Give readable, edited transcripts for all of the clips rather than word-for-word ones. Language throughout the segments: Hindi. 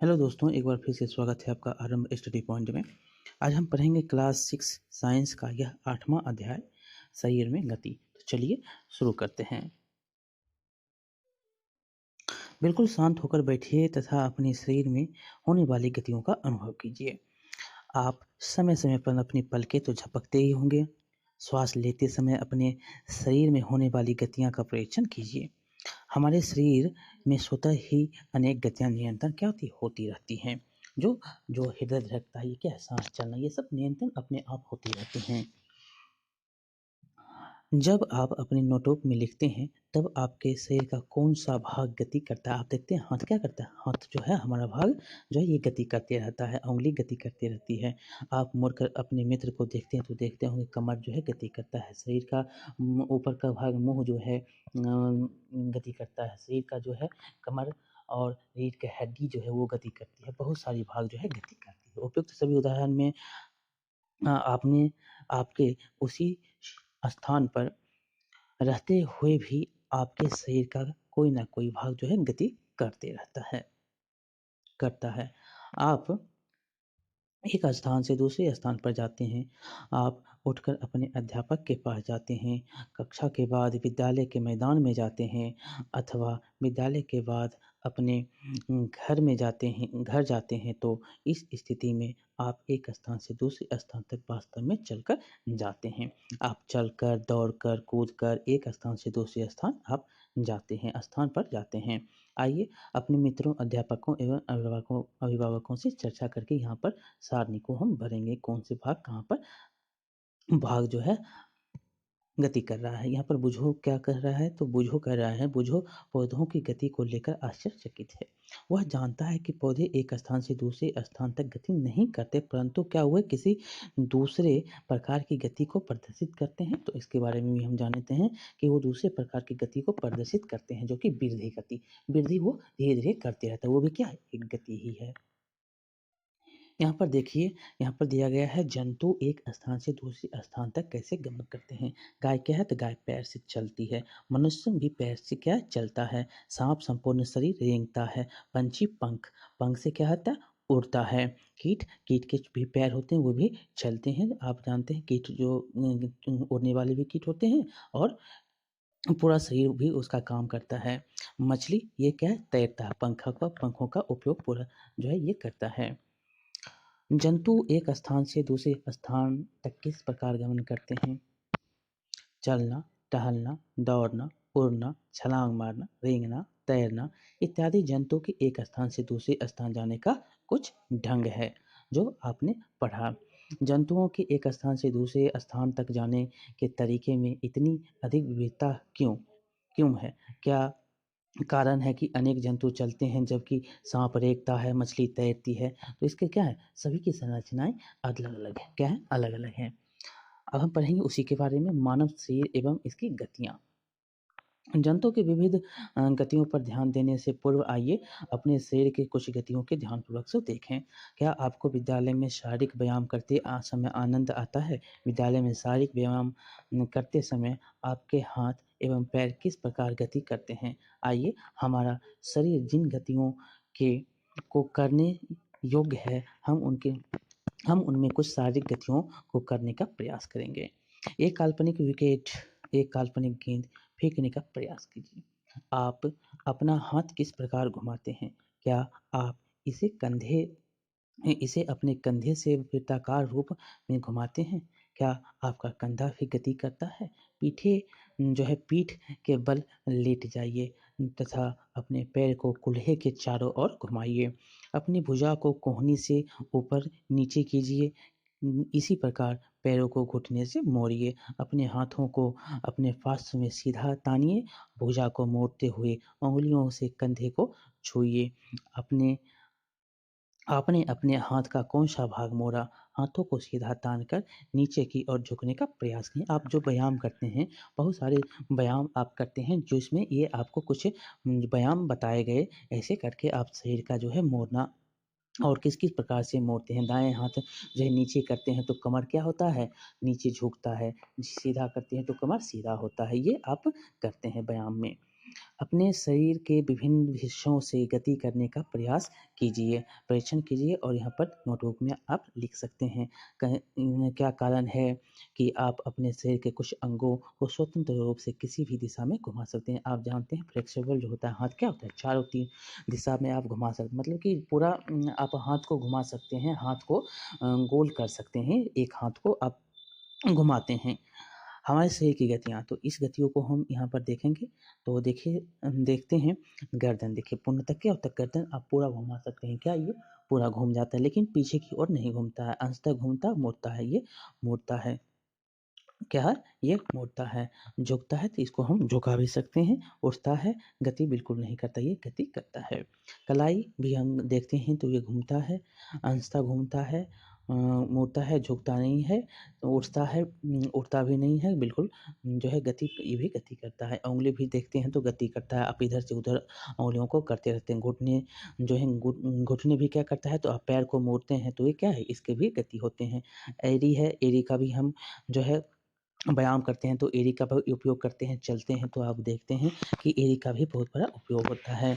हेलो दोस्तों, एक बार फिर से स्वागत है आपका आरंभ स्टडी पॉइंट में। आज हम पढ़ेंगे क्लास 6 साइंस का यह 8वां अध्याय शरीर में गति। तो चलिए शुरू करते हैं। बिल्कुल शांत होकर बैठिए तथा अपने शरीर में होने वाली गतियों का अनुभव कीजिए। आप समय समय पर अपनी पलकें तो झपकते ही होंगे। श्वास लेते समय अपने शरीर में होने वाली गतियां का परीक्षण कीजिए। हमारे शरीर में स्वतः ही अनेक गतियां नियंत्रण क्या होती रहती हैं। जो जो हृदय धड़कता है, ये क्या है, सांस चलना, ये सब नियंत्रण अपने आप होती रहती हैं। जब आप अपने नोटबुक में लिखते हैं तब आपके शरीर का कौन सा भाग गति करता है। आप देखते हैं हाथ क्या करता है, हाथ जो है हमारा भाग जो है ये गति करते रहता है, उंगली गति करती रहती है। आप मुड़कर अपने मित्र को देखते हैं तो देखते होंगे कमर जो है गति करता है, शरीर का ऊपर का भाग मुंह जो है गति करता है, शरीर का जो है कमर और रीढ़ की हड्डी जो है वो गति करती है, बहुत सारी भाग जो है गति करती है। उपयुक्त सभी उदाहरण में आपने आपके उसी स्थान पर रहते हुए भी आपके शरीर का कोई ना कोई भाग जो है गति करता है। आप एक स्थान से दूसरे स्थान पर जाते हैं। आप उठकर अपने अध्यापक के पास जाते हैं, कक्षा के बाद विद्यालय के मैदान में जाते हैं अथवा विद्यालय के बाद अपने घर जाते हैं। तो इस स्थिति में आप एक स्थान से दूसरे स्थान तक वास्तव में चलकर जाते हैं। आप चलकर, दौड़कर, कूदकर एक स्थान से दूसरे स्थान आप स्थान पर जाते हैं। आइए अपने मित्रों, अध्यापकों एवं अभिभावकों से चर्चा करके यहाँ पर सारणी को हम भरेंगे, कौन से भाग कहाँ पर भाग जो है गति कर रहा है। यहाँ पर बुझो क्या कह रहा है, तो बुझो कह रहा है, बुझो पौधों की गति को लेकर आश्चर्यचकित है। वह जानता है कि पौधे एक स्थान से दूसरे स्थान तक गति नहीं करते, परंतु क्या वह किसी दूसरे प्रकार की गति को प्रदर्शित करते हैं। तो इसके बारे में भी हम जानते हैं कि वो दूसरे प्रकार की गति को प्रदर्शित करते हैं, जो कि वृद्धि गति। वृद्धि वो धीरे धीरे करते रहता है, वो भी क्या है, एक गति ही है। यहाँ पर देखिए, यहाँ पर दिया गया है जंतु एक स्थान से दूसरे स्थान तक कैसे गमन करते हैं। गाय क्या है, तो गाय पैर से चलती है। मनुष्य भी पैर से क्या है, चलता है। सांप संपूर्ण शरीर रेंगता है। पंछी पंख, पंख से क्या होता है, उड़ता है। कीट, कीट के भी पैर होते हैं, वो भी चलते हैं। आप जानते हैं कीट जो उड़ने वाले भी कीट होते हैं और पूरा शरीर भी उसका काम करता है। मछली ये क्या है, तैरता है, पंखों का उपयोग पूरा जो है ये करता है। जंतु एक स्थान से दूसरे स्थान तक किस प्रकार गमन करते हैं। चलना, टहलना, दौड़ना, उड़ना, छलांग मारना, रेंगना, तैरना इत्यादि जंतु के एक स्थान से दूसरे स्थान जाने का कुछ ढंग है जो आपने पढ़ा। जंतुओं के एक स्थान से दूसरे स्थान तक जाने के तरीके में इतनी अधिक विविधता क्यों क्यों है। क्या कारण है कि अनेक जंतु चलते हैं जबकि सांप रेंगता है, मछली तैरती है। तो इसके क्या है, सभी की संरचनाएं अलग अलग है, क्या है, अलग अलग है। अब हम पढ़ेंगे उसी के बारे में, मानव शरीर एवं इसकी गतियां। जंतु के विविध गतियों पर ध्यान देने से पूर्व आइए अपने शरीर के कुछ गतियों के ध्यानपूर्वक से देखें। क्या आपको विद्यालय में शारीरिक व्यायाम करते समय आनंद आता है। विद्यालय में शारीरिक व्यायाम करते समय आपके हाथ एवं पैर किस प्रकार गति करते हैं। आइए हमारा शरीर जिन गतियों के को करने योग्य है, हम उनमें कुछ शारीरिक गतियों को करने का प्रयास करेंगे। एक काल्पनिक विकेट, एक काल्पनिक गेंद फेंकने का प्रयास कीजिए। आप अपना हाथ किस प्रकार घुमाते हैं। क्या आप इसे अपने कंधे से वृत्ताकार रूप में घुमाते हैं। क्या आपका कंधा भी गति करता है। पीठ के बल लेट जाइए तथा अपने पैर को कूल्हे के चारों ओर घुमाइए। अपनी भुजा को कोहनी से ऊपर नीचे कीजिए। इसी प्रकार पैरों को घुटने से मोड़िए। अपने हाथों को अपने पार्श्व में सीधा तानिए। भुजा को मोड़ते हुए उंगलियों से कंधे को छूइए। अपने आपने अपने हाथ का कौन सा भाग मोड़ा। हाथों को सीधा तानकर नीचे की ओर झुकने का प्रयास करें। आप जो व्यायाम करते हैं, बहुत सारे व्यायाम आप करते हैं जिसमें ये आपको कुछ व्यायाम बताए गए, ऐसे करके आप शरीर का जो है मोड़ना और किस किस प्रकार से मोड़ते हैं। दाएं हाथ जो है नीचे करते हैं तो कमर क्या होता है, नीचे झुकता है। सीधा करते हैं तो कमर सीधा होता है। ये आप करते हैं व्यायाम में। अपने शरीर के विभिन्न हिस्सों से गति करने का प्रयास कीजिए, परीक्षण कीजिए और यहाँ पर नोटबुक में आप लिख सकते हैं। क्या कारण है कि आप अपने शरीर के कुछ अंगों को स्वतंत्र रूप से किसी भी दिशा में घुमा सकते हैं। आप जानते हैं फ्लेक्सिबल जो होता है हाथ क्या होता है? चारों तीन दिशा में आप घुमा सकते मतलब कि पूरा आप हाथ को घुमा सकते हैं, हाथ को गोल कर सकते हैं, एक हाथ को आप घुमाते हैं। हमारे शरीर की गतियाँ, तो इस गतियों को हम यहाँ पर देखेंगे, तो देखिए देखते हैं गर्दन देखिए पूर्णतः क्या होता है गर्दन आप पूरा घुमा सकते हैं, क्या ये पूरा घूम जाता है लेकिन पीछे की ओर नहीं घूमता है, अंशतः घूमता मुड़ता है, ये मुड़ता है, क्या है ये मुड़ता है, झुकता है तो इसको हम झुका भी सकते हैं, उठता है गति बिल्कुल नहीं करता, ये गति करता है। कलाई भी हम देखते हैं तो ये घूमता है, अंशतः घूमता है, मुड़ता है, झुकता नहीं है, उठता है, उठता भी नहीं है बिल्कुल, जो है गति ये भी गति करता है। उँगली भी देखते हैं तो गति करता है, आप इधर से उधर उँगलियों को करते रहते हैं। घुटने जो है घुटने भी क्या करता है तो आप पैर को मोड़ते हैं तो ये क्या है इसके भी गति होते हैं। एड़ी है, एड़ी का भी हम जो है व्यायाम करते हैं तो एड़ी का भी उपयोग करते हैं, चलते हैं तो आप देखते हैं कि एड़ी का भी बहुत बड़ा उपयोग होता है।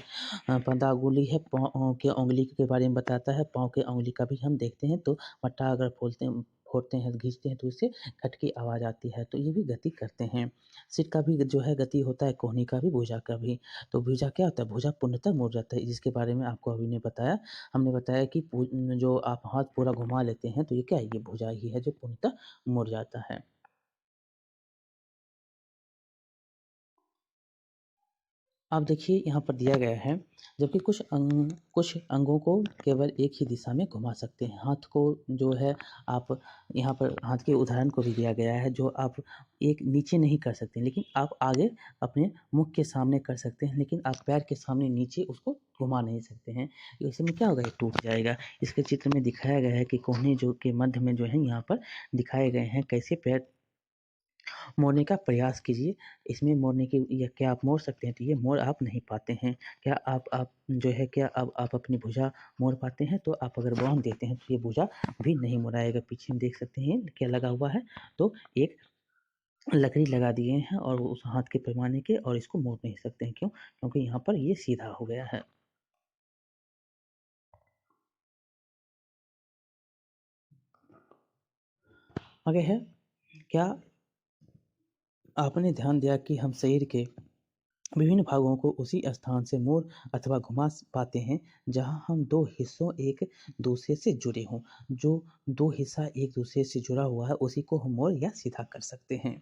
पदांगुली है, पाँव के उँगली के बारे में बताता है, पाँव के उँगली का भी हम देखते हैं तो पट्टा अगर फोड़ते हैं, खींचते हैं तो इससे खट की आवाज़ आती है, तो ये भी गति करते हैं। सिर का भी जो है गति होता है, कोहनी का भी, भुजा का भी। तो भुजा क्या होता है? भुजा पूर्णतः मुड़ जाता है, जिसके बारे में आपको अभी ने बताया। हमने बताया कि जो आप हाथ पूरा घुमा लेते हैं तो ये क्या है? ये भुजा ही है जो पूर्णतः मुड़ जाता है। अब देखिए यहाँ पर दिया गया है, जबकि कुछ अंगों को केवल एक ही दिशा में घुमा सकते हैं। हाथ को जो है आप यहाँ पर हाथ के उदाहरण को भी दिया गया है, जो आप एक नीचे नहीं कर सकते, लेकिन आप आगे अपने मुख के सामने कर सकते हैं, लेकिन आप पैर के सामने नीचे उसको घुमा नहीं सकते हैं। ऐसे में क्या होगा? ये टूट जाएगा। इसके चित्र में दिखाया गया है कि कोहनी जो के मध्य में जो है यहाँ पर दिखाए गए हैं, कैसे पैर मोड़ने का प्रयास कीजिए। इसमें मोड़ने की या क्या आप मोड़ सकते हैं? तो ये मोड़ आप नहीं पाते हैं। क्या आप जो है क्या अब आप अपनी भुजा मोड़ पाते हैं? तो आप अगर बाँध देते हैं तो ये भुजा भी नहीं मुड़ाएगा। पीछे हम देख सकते हैं क्या लगा हुआ है, तो एक लकड़ी लगा दिए हैं और उस हाथ के पैमाने के और इसको मोड़ नहीं सकते हैं। क्यों? क्योंकि यहाँ पर ये सीधा हो गया है। आगे है, क्या आपने ध्यान दिया कि हम शरीर के विभिन्न भागों को उसी स्थान से मोड़ अथवा घुमा पाते हैं जहां हम दो हिस्सों एक दूसरे से जुड़े हों। जो दो हिस्सा एक दूसरे से जुड़ा हुआ है उसी को हम मोड़ या सीधा कर सकते हैं।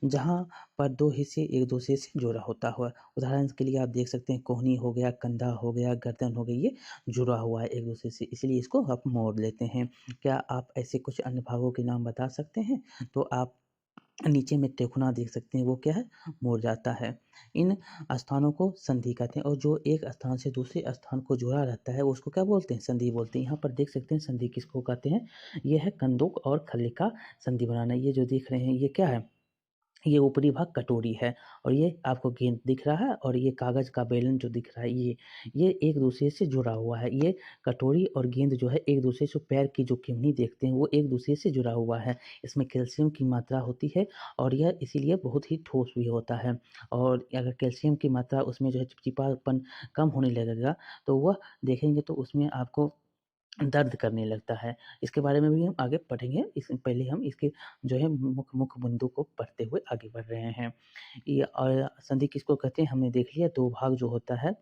जहाँ पर दो हिस्से एक दूसरे से जुड़ा होता हुआ, उदाहरण के लिए आप देख सकते हैं कोहनी हो गया, कंधा हो गया, गर्दन हो गई, ये जुड़ा हुआ है एक दूसरे से, इसलिए इसको आप मोड़ लेते हैं। क्या आप ऐसे कुछ अन्य भागों के नाम बता सकते हैं? तो आप नीचे में त्रिकोणा देख सकते हैं, वो क्या है? मुड़ जाता है। इन स्थानों को संधि कहते हैं और जो एक स्थान से दूसरे स्थान को जुड़ा रहता है उसको क्या बोलते हैं? संधि बोलते हैं। यहाँ पर देख सकते हैं संधि किसको कहते हैं? ये है कंदुक और खल्ली का संधि बनाना। ये जो देख रहे हैं ये क्या है? ये ऊपरी भाग कटोरी है और ये आपको गेंद दिख रहा है और ये कागज़ का बेलन जो दिख रहा है ये एक दूसरे से जुड़ा हुआ है। ये कटोरी और गेंद जो है एक दूसरे से, पैर की जो किमनी देखते हैं वो एक दूसरे से जुड़ा हुआ है। इसमें कैल्शियम की मात्रा होती है और यह इसीलिए बहुत ही ठोस भी होता है और अगर कैल्शियम की मात्रा उसमें जो है चिपचिपापन कम होने लगेगा तो वह देखेंगे तो उसमें आपको दर्द करने लगता है। इसके बारे में भी हम आगे पढ़ेंगे। इस पहले हम इसके जो है मुख्य बिंदु को पढ़ते हुए आगे बढ़ रहे हैं। ये और संधि किसको कहते हैं हमने देख लिया, 2 भाग जो होता है,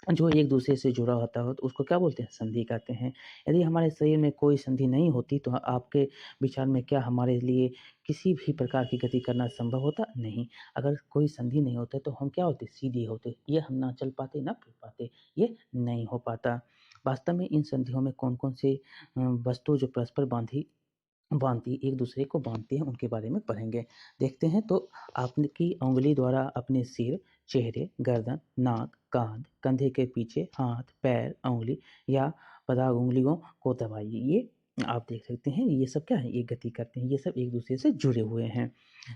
जो एक-दूसरे से जुड़ा होता हो तो उसको क्या बोलते हैं? संधि कहते हैं। यदि हमारे शरीर में कोई संधि नहीं होती तो आपके विचार में क्या हमारे लिए किसी भी प्रकार की गति करना संभव होता? नहीं। अगर कोई संधि नहीं होता तो हम क्या होते? सीधे होते। ये हम ना चल पाते, ना फिर पाते। ये नहीं हो पाता। वास्तव में इन संधियों में कौन-कौन से वस्तु जो परस्पर बाँधती एक-दूसरे को बाँधती हैं, उनके बारे में पढ़ेंगे। देखते हैं तो आपकी उँगली द्वारा अपने सिर, चेहरे, गर्दन, नाक, कान, कंधे के पीछे, हाथ, पैर, उँगली या पदांगुलियों को दबाइए। ये आप देख सकते हैं, ये सब क्या है? ये गति करते हैं, ये सब एक-दूसरे से जुड़े हुए हैं।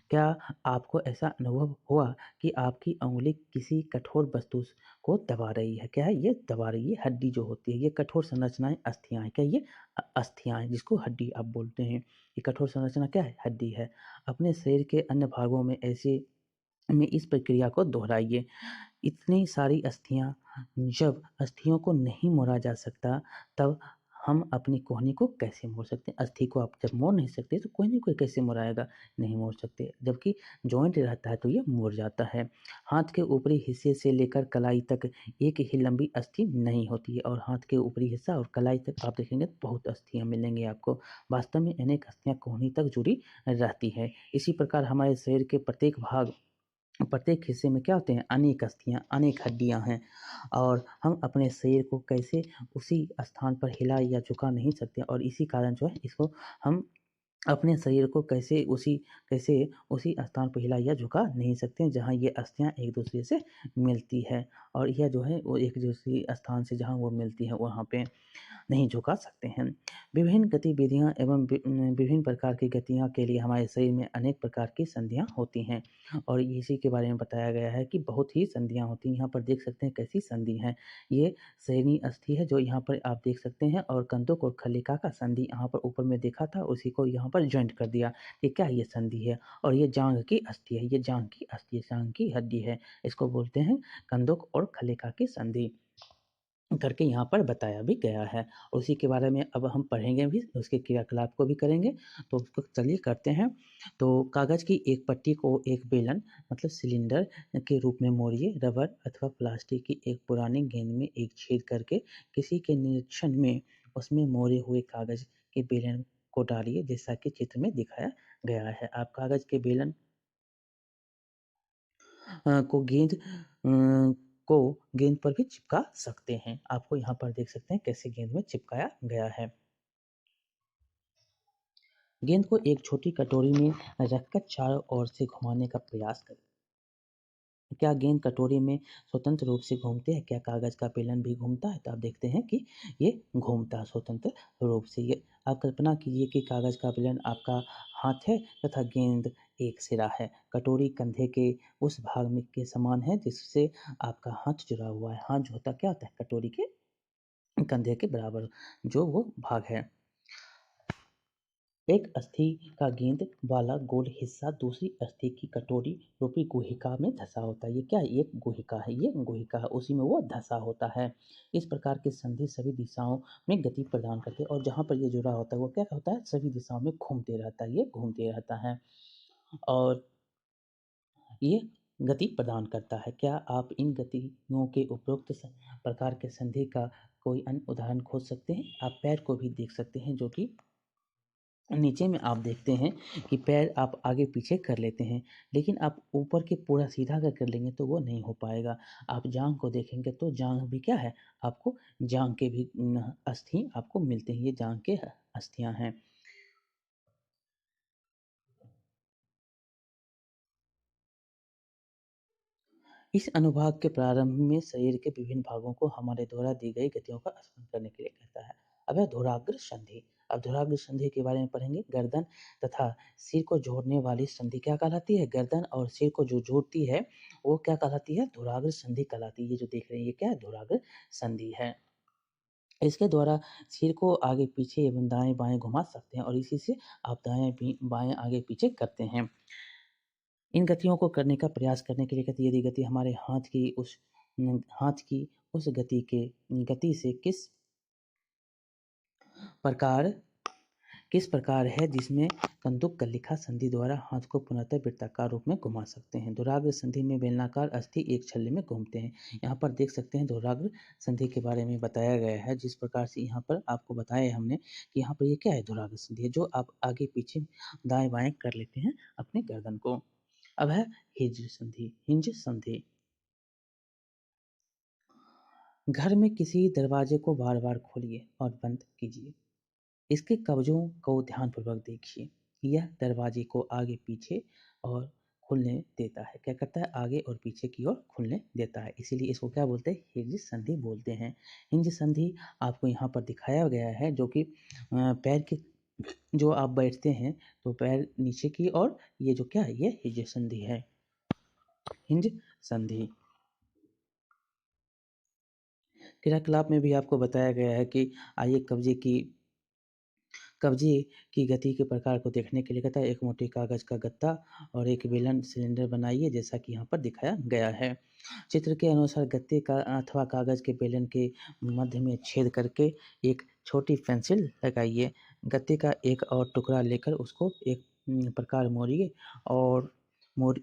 क्या आपको ऐसा अनुभव हुआ कि आपकी उँगली किसी कठोर वस्तु को दबा रही है? क्या है? ये दबा रही है, हड्डी जो होती है, ये कठोर संरचनाएँ अस्थियाँ हैं। क्या ये अस्थियाँ हैं, जिसको हड्डी आप बोलते हैं। ये कठोर संरचना क्या है? हड्डी है। अपने शरीर के अन्य भागों में ऐसे में इस प्रक्रिया को दोहराइए। इतनी सारी अस्थियाँ, जब अस्थियों को नहीं मोड़ा जा सकता, तब हम अपनी कोहनी को कैसे मोड़ सकते हैं? अस्थि को आप जब मोड़ नहीं सकते, तो कोहनी को कैसे मोड़ाएगा? नहीं मोड़ सकते। जबकि जॉइंट रहता है तो ये मुड़ जाता है। हाथ के ऊपरी हिस्से से लेकर कलाई तक एक ही लंबी अस्थि नहीं होती है, और हाथ के ऊपरी हिस्सा और कलाई तक आप देखेंगे तो बहुत अस्थियाँ मिलेंगी आपको। वास्तव में अनेक अस्थियाँ कोहनी तक जुड़ी रहती हैं। इसी प्रकार हमारे शरीर के प्रत्येक हिस्से में क्या होते हैं? अनेक अस्थियाँ, अनेक हड्डियाँ हैं, और हम अपने शरीर को कैसे उसी स्थान पर हिला या झुका नहीं सकते, और इसी कारण जो है इसको हम अपने शरीर को कैसे उसी स्थान पर हिला या झुका नहीं सकते जहाँ ये अस्थियाँ एक दूसरे से मिलती है, और यह जो है वो एक दूसरे स्थान से जहाँ वो मिलती है वहाँ पे नहीं झुका सकते हैं। विभिन्न गतिविधियाँ एवं विभिन्न प्रकार की गतियों के लिए हमारे शरीर में अनेक प्रकार की संधियाँ होती हैं, और इसी के बारे में बताया गया है कि बहुत ही संधियाँ होती हैं। यहाँ पर देख सकते हैं कैसी संधि हैं। ये सहनी अस्थि है जो यहाँ पर आप देख सकते हैं, और कंधों और खलिका का संधि यहाँ पर ऊपर में देखा था, उसी को यहाँ पर जॉइंट कर दिया। ये क्या है? ये संधि है। और ये जांघ की अस्थि है, ये जांघ की अस्थि, जांघ की हड्डी है। इसको बोलते हैं कंधों और खलिका की संधि करके यहाँ पर बताया भी गया है। उसी के बारे में अब हम पढ़ेंगे भी, उसके क्रियाकलाप को भी करेंगे। तो उसको चलिए करते हैं। तो कागज़ की एक पट्टी को एक बेलन मतलब सिलेंडर के रूप में मोड़िए। रबर अथवा प्लास्टिक की एक पुरानी गेंद में एक छेद करके किसी के निरीक्षण में उसमें मोड़े हुए कागज़ के बेलन को डालिए, जैसा कि चित्र में दिखाया गया है। आप कागज़ के बेलन को गेंद को गेंद पर भी चिपका सकते हैं। आपको यहाँ पर देख सकते हैं कैसे गेंद में चिपकाया गया है। गेंद को एक छोटी कटोरी में रखकर चारों ओर से घुमाने का प्रयास करें। क्या गेंद कटोरी में स्वतंत्र रूप से घूमते हैं? क्या कागज का बेलन भी घूमता है? तो आप देखते हैं कि ये घूमता है स्वतंत्र रूप से। ये आप कल्पना कीजिए कि कागज का बेलन आपका हाथ है तथा गेंद एक सिरा है। कटोरी कंधे के उस भाग में के समान है जिससे आपका हाथ जुड़ा हुआ है। हाथ जो होता क्या होता है? कटोरी के कंधे के बराबर जो वो भाग है। एक अस्थि का गेंद वाला गोल हिस्सा दूसरी अस्थि की कटोरी रूपी गुहिका में धंसा होता है। ये क्या है? एक गुहिका है, ये गुहिका है, उसी में वो धंसा होता है। इस प्रकार की संधि सभी दिशाओं में गति प्रदान करती है, और जहाँ पर ये जुड़ा होता है वो क्या होता है? सभी दिशाओं में घूमते रहता है, ये घूमते रहता है, और ये गति प्रदान करता है। क्या आप इन गतियों के उपरोक्त प्रकार के संधि का कोई अन्य उदाहरण खोज सकते हैं? आप पैर को भी देख सकते हैं, जो कि नीचे में आप देखते हैं कि पैर आप आगे पीछे कर लेते हैं, लेकिन आप ऊपर के पूरा सीधा अगर कर लेंगे तो वो नहीं हो पाएगा। आप जाँघ को देखेंगे तो जाँघ भी क्या है? आपको जाँघ के भी अस्थि आपको मिलते हैं, ये जाँघ के अस्थियाँ हैं। इस अनुभाग के प्रारंभ में शरीर के विभिन्न भागों को हमारे द्वारा दी गई गतियों का स्मरण करने के लिए कहता है। अब है धुराग्र संधि। अब धुराग्र संधि के बारे में पढ़ेंगे। गर्दन तथा सिर को जोड़ने वाली संधि क्या कहलाती है? गर्दन और सिर को जो जोड़ती है वो क्या कहलाती है? धुराग्र संधि कहलाती है। ये जो देख रहे हैं ये क्या है? धुराग्र संधि है। इसके द्वारा सिर को आगे पीछे एवं दाएं बाएं घुमा सकते हैं, और इसी से आप दाएं बाएं आगे पीछे करते हैं। इन गतियों को करने का प्रयास करने के लिए कहते हैं, यदि गति हमारे हाथ की उस गति से प्रकार किस प्रकार है जिसमें कंदुक कलिखा संधि द्वारा हाथ को पुनः वृत्ताकार रूप में घुमा सकते हैं। धुराग्र संधि में बेलनाकार अस्थि एक छल्ले में घूमते हैं। यहाँ पर देख सकते हैं धुराग्र संधि के बारे में बताया गया है, जिस प्रकार से यहाँ पर आपको बताया हमने कि यहाँ पर ये क्या है? धुराग्र संधि है, जो आप आगे पीछे दाएं बाएं कर लेते हैं अपने गर्दन को। अब है हिंज संधि। घर में किसी दरवाजे को बार बार खोलिए और बंद कीजिए। इसके कब्जों को ध्यानपूर्वक देखिए। यह दरवाजे को आगे पीछे और खुलने देता है। क्या करता है? आगे और पीछे की ओर खुलने देता है, इसीलिए इसको क्या बोलते हैं? हिंज संधि बोलते हैं। हिंज संधि आपको यहाँ पर दिखाया गया है, जो कि पैर के जो आप बैठते हैं तो पैर नीचे की ओर, ये जो क्या है? ये हिंज संधि है। हिंज संधि क्रियाकलाप में भी आपको बताया गया है कि आइए कब्जे की कब्जे की गति के प्रकार को देखने के लिए कहता है एक मोटे कागज़ का गत्ता और एक बेलन सिलेंडर बनाइए जैसा कि यहाँ पर दिखाया गया है। चित्र के अनुसार गत्ते का अथवा कागज़ के बेलन के मध्य में छेद करके एक छोटी पेंसिल लगाइए। गत्ते का एक और टुकड़ा लेकर उसको एक प्रकार मोड़िए और मोड़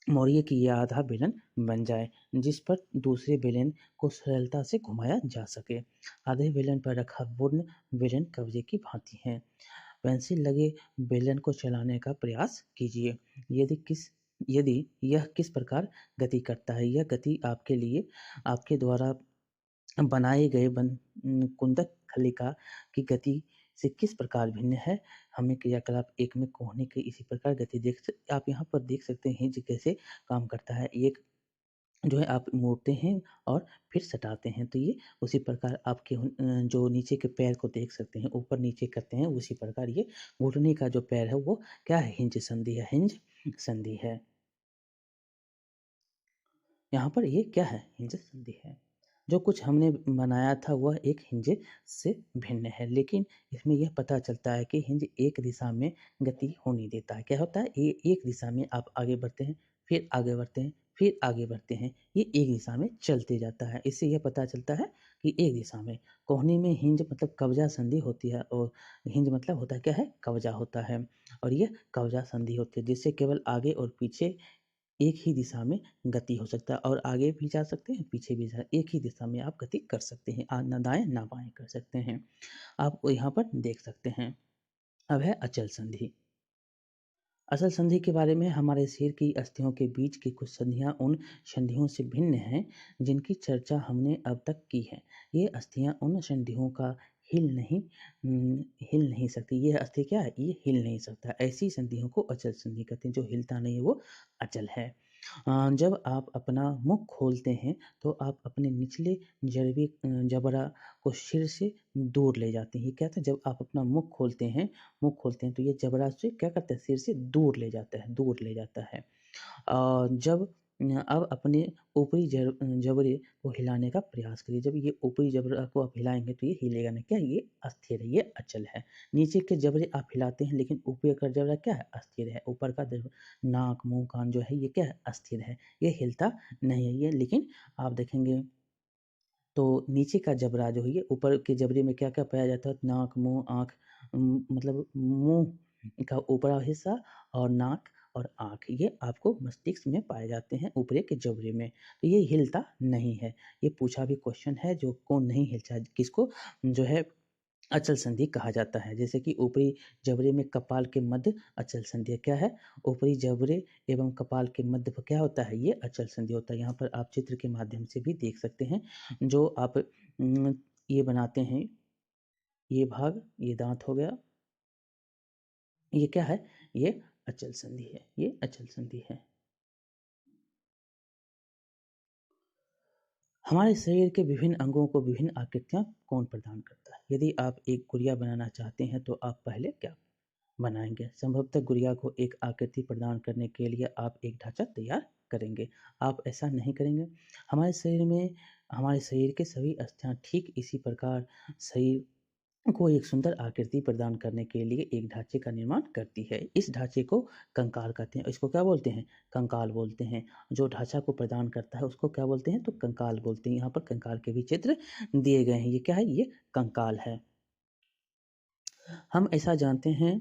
मोड़िए कि यह आधा बेलन बन जाए, जिस पर दूसरे बेलन को सरलता से घुमाया जा सके। आधे बेलन पर रखा पूर्ण बेलन कब्जे की भांति है। पेंसिल लगे बेलन को चलाने का प्रयास कीजिए। यदि यह किस प्रकार गति करता है, यह गति आपके लिए आपके द्वारा बनाए गए कुंदक खलिका की गति से किस प्रकार भिन्न है। हमें क्रियाकलाप 1 में कोहनी की इसी प्रकार गति आप यहाँ पर देख सकते हैं जी कैसे काम करता है। एक जो है आप मोड़ते हैं और फिर सटाते हैं, तो ये उसी प्रकार आपके जो नीचे के पैर को देख सकते हैं, ऊपर-नीचे करते हैं, उसी प्रकार ये घुटने का जो पैर है वो क्या है, हिंज संधि है, हिंज संधि है। यहाँ पर ये क्या है, हिंज संधि है। जो कुछ हमने बनाया था वह एक हिंज से भिन्न है, लेकिन इसमें यह पता चलता है कि हिंज एक दिशा में गति होने देता है। क्या होता है, ये एक दिशा में आप आगे बढ़ते हैं, फिर आगे बढ़ते हैं, फिर आगे बढ़ते हैं, ये एक दिशा में चलते जाता है। इससे यह पता चलता है कि एक दिशा में कोहनी में हिंज मतलब कब्जा संधि होती है और हिंज मतलब होता है क्या है, कब्जा होता है और यह कब्जा संधि होती है, जिससे केवल आगे और पीछे एक ही दिशा में गति हो सकता है और आगे भी जा सकते हैं, पीछे भी जा एक ही दिशा में आप गति कर सकते हैं। ना दाएँ ना बाएँ कर सकते हैं। आप यहाँ पर देख सकते हैं। अब है अचल संधि। अचल संधि के बारे में हमारे सिर की अस्थियों के बीच की कुछ संधियाँ उन संधियों से भिन्न हैं, जिनकी चर्चा हमने अब तक की है। ये अस्थियाँ उन संधियों का हिल नहीं सकती। ये अस्थि क्या है? ये हिल नहीं सकता। ऐसी संधियों को अचल संधि कहते हैं। जो हिलता नहीं है वो अचल है। जब आप अपना मुख खोलते हैं तो आप अपने निचले जबड़ा को सिर से दूर ले जाते हैं। ये क्या होता है, जब आप अपना मुख खोलते हैं तो ये जबड़ा से क्या करता है, सिर से दूर ले जाता है। जब अब अपने ऊपरी जबड़े को हिलाने का प्रयास करिए। जब ये ऊपरी जबड़ा को आप हिलाएँगे तो ये हिलेगा नहीं। क्या ये अस्थिर है, ये अचल है। नीचे के जबड़े आप हिलाते हैं लेकिन ऊपरी का जबड़ा क्या है, अस्थिर है। ऊपर का नाक, मुँह, कान जो है ये क्या है, अस्थिर है। ये हिलता नहीं है ये, लेकिन आप देखेंगे तो नीचे का जबड़ा जो है ये ऊपर के जबड़े में क्या-क्या पाया जाता है, नाक, मुँह, आँख मतलब मुँह का ऊपरा हिस्सा और नाक और आँख, ये आपको मस्तिष्क में पाए जाते हैं ऊपरी के जबड़े में। तो ये हिलता नहीं है। ये पूछा भी क्वेश्चन है, जो कौन नहीं हिलता, किसको जो है अचल संधि कहा जाता है। जैसे कि ऊपरी जबड़े में कपाल के मध्य अचल संधि क्या है? ऊपरी जबड़े एवं कपाल के मध्य पर क्या होता है? ये अचल संधि होता है। यहाँ पर आप चित्र के माध्यम से भी देख सकते हैं। जो आप ये बनाते हैं, ये भाग, ये दाँत हो गया। ये क्या है? ये अचल संधि है। ये अचल संधि है। हमारे शरीर के विभिन्न अंगों को विभिन्न आकृतियाँ कौन प्रदान करता है? यदि आप एक गुड़िया बनाना चाहते हैं तो आप पहले क्या बनाएँगे? संभवतः गुड़िया को एक आकृति प्रदान करने के लिए आप एक ढाँचा तैयार करेंगे। आप ऐसा नहीं करेंगे। हमारे शरीर के सभी अस्थियाँ ठीक इसी प्रकार शरीर को एक सुंदर आकृति प्रदान करने के लिए एक ढाँचे का निर्माण करती है। इस ढाँचे को कंकाल कहते हैं। इसको क्या बोलते हैं? कंकाल बोलते हैं। जो ढाँचा को प्रदान करता है उसको क्या बोलते हैं? तो कंकाल बोलते हैं। यहाँ पर कंकाल के भी चित्र दिए गए हैं। ये क्या है? ये कंकाल है। हम ऐसा जानते हैं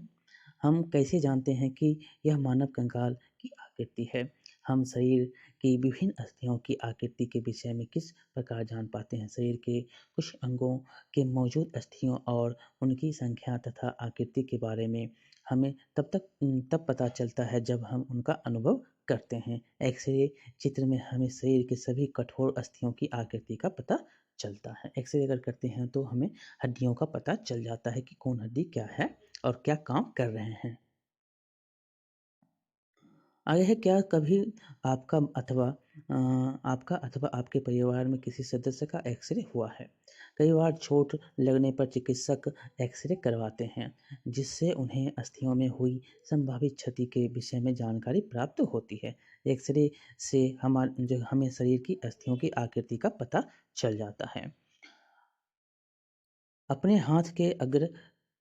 हम कैसे जानते हैं कि यह मानव कंकाल की आकृति है? हम शरीर की विभिन्न अस्थियों की आकृति के विषय में किस प्रकार जान पाते हैं? शरीर के कुछ अंगों के मौजूद अस्थियों और उनकी संख्या तथा आकृति के बारे में हमें तब पता चलता है जब हम उनका अनुभव करते हैं। एक्स-रे चित्र में हमें शरीर के सभी कठोर अस्थियों की आकृति का पता चलता है। एक्स-रे अगर करते हैं तो हमें हड्डियों का पता चल जाता है कि कौन हड्डी क्या है और क्या काम कर रहे हैं। आगे है, क्या कभी आपका अथवा आपके परिवार में किसी सदस्य का एक्स-रे हुआ है? कई बार चोट लगने पर चिकित्सक एक्स-रे करवाते हैं, जिससे उन्हें अस्थियों में हुई संभावित क्षति के विषय में जानकारी प्राप्त होती है। एक्स-रे से हमें शरीर की अस्थियों की आकृति का पता चल जाता है। अपने हाथ के अग्र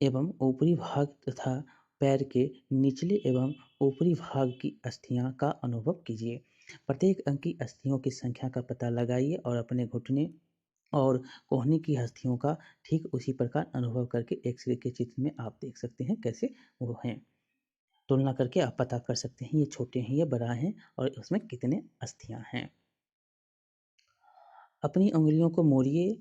एवं ऊपरी भाग तथा पैर के निचले एवं ऊपरी भाग की अस्थियां का अनुभव कीजिए। प्रत्येक अंग की अस्थियों की संख्या का पता लगाइए और अपने घुटने और कोहनी की अस्थियों का ठीक उसी प्रकार अनुभव करके एक्सरे के चित्र में आप देख सकते हैं कैसे वो हैं। तुलना करके आप पता कर सकते हैं ये छोटे हैं, ये बड़ा है और उसमें कितने अस्थियां हैं। अपनी उंगलियों को मोड़िए।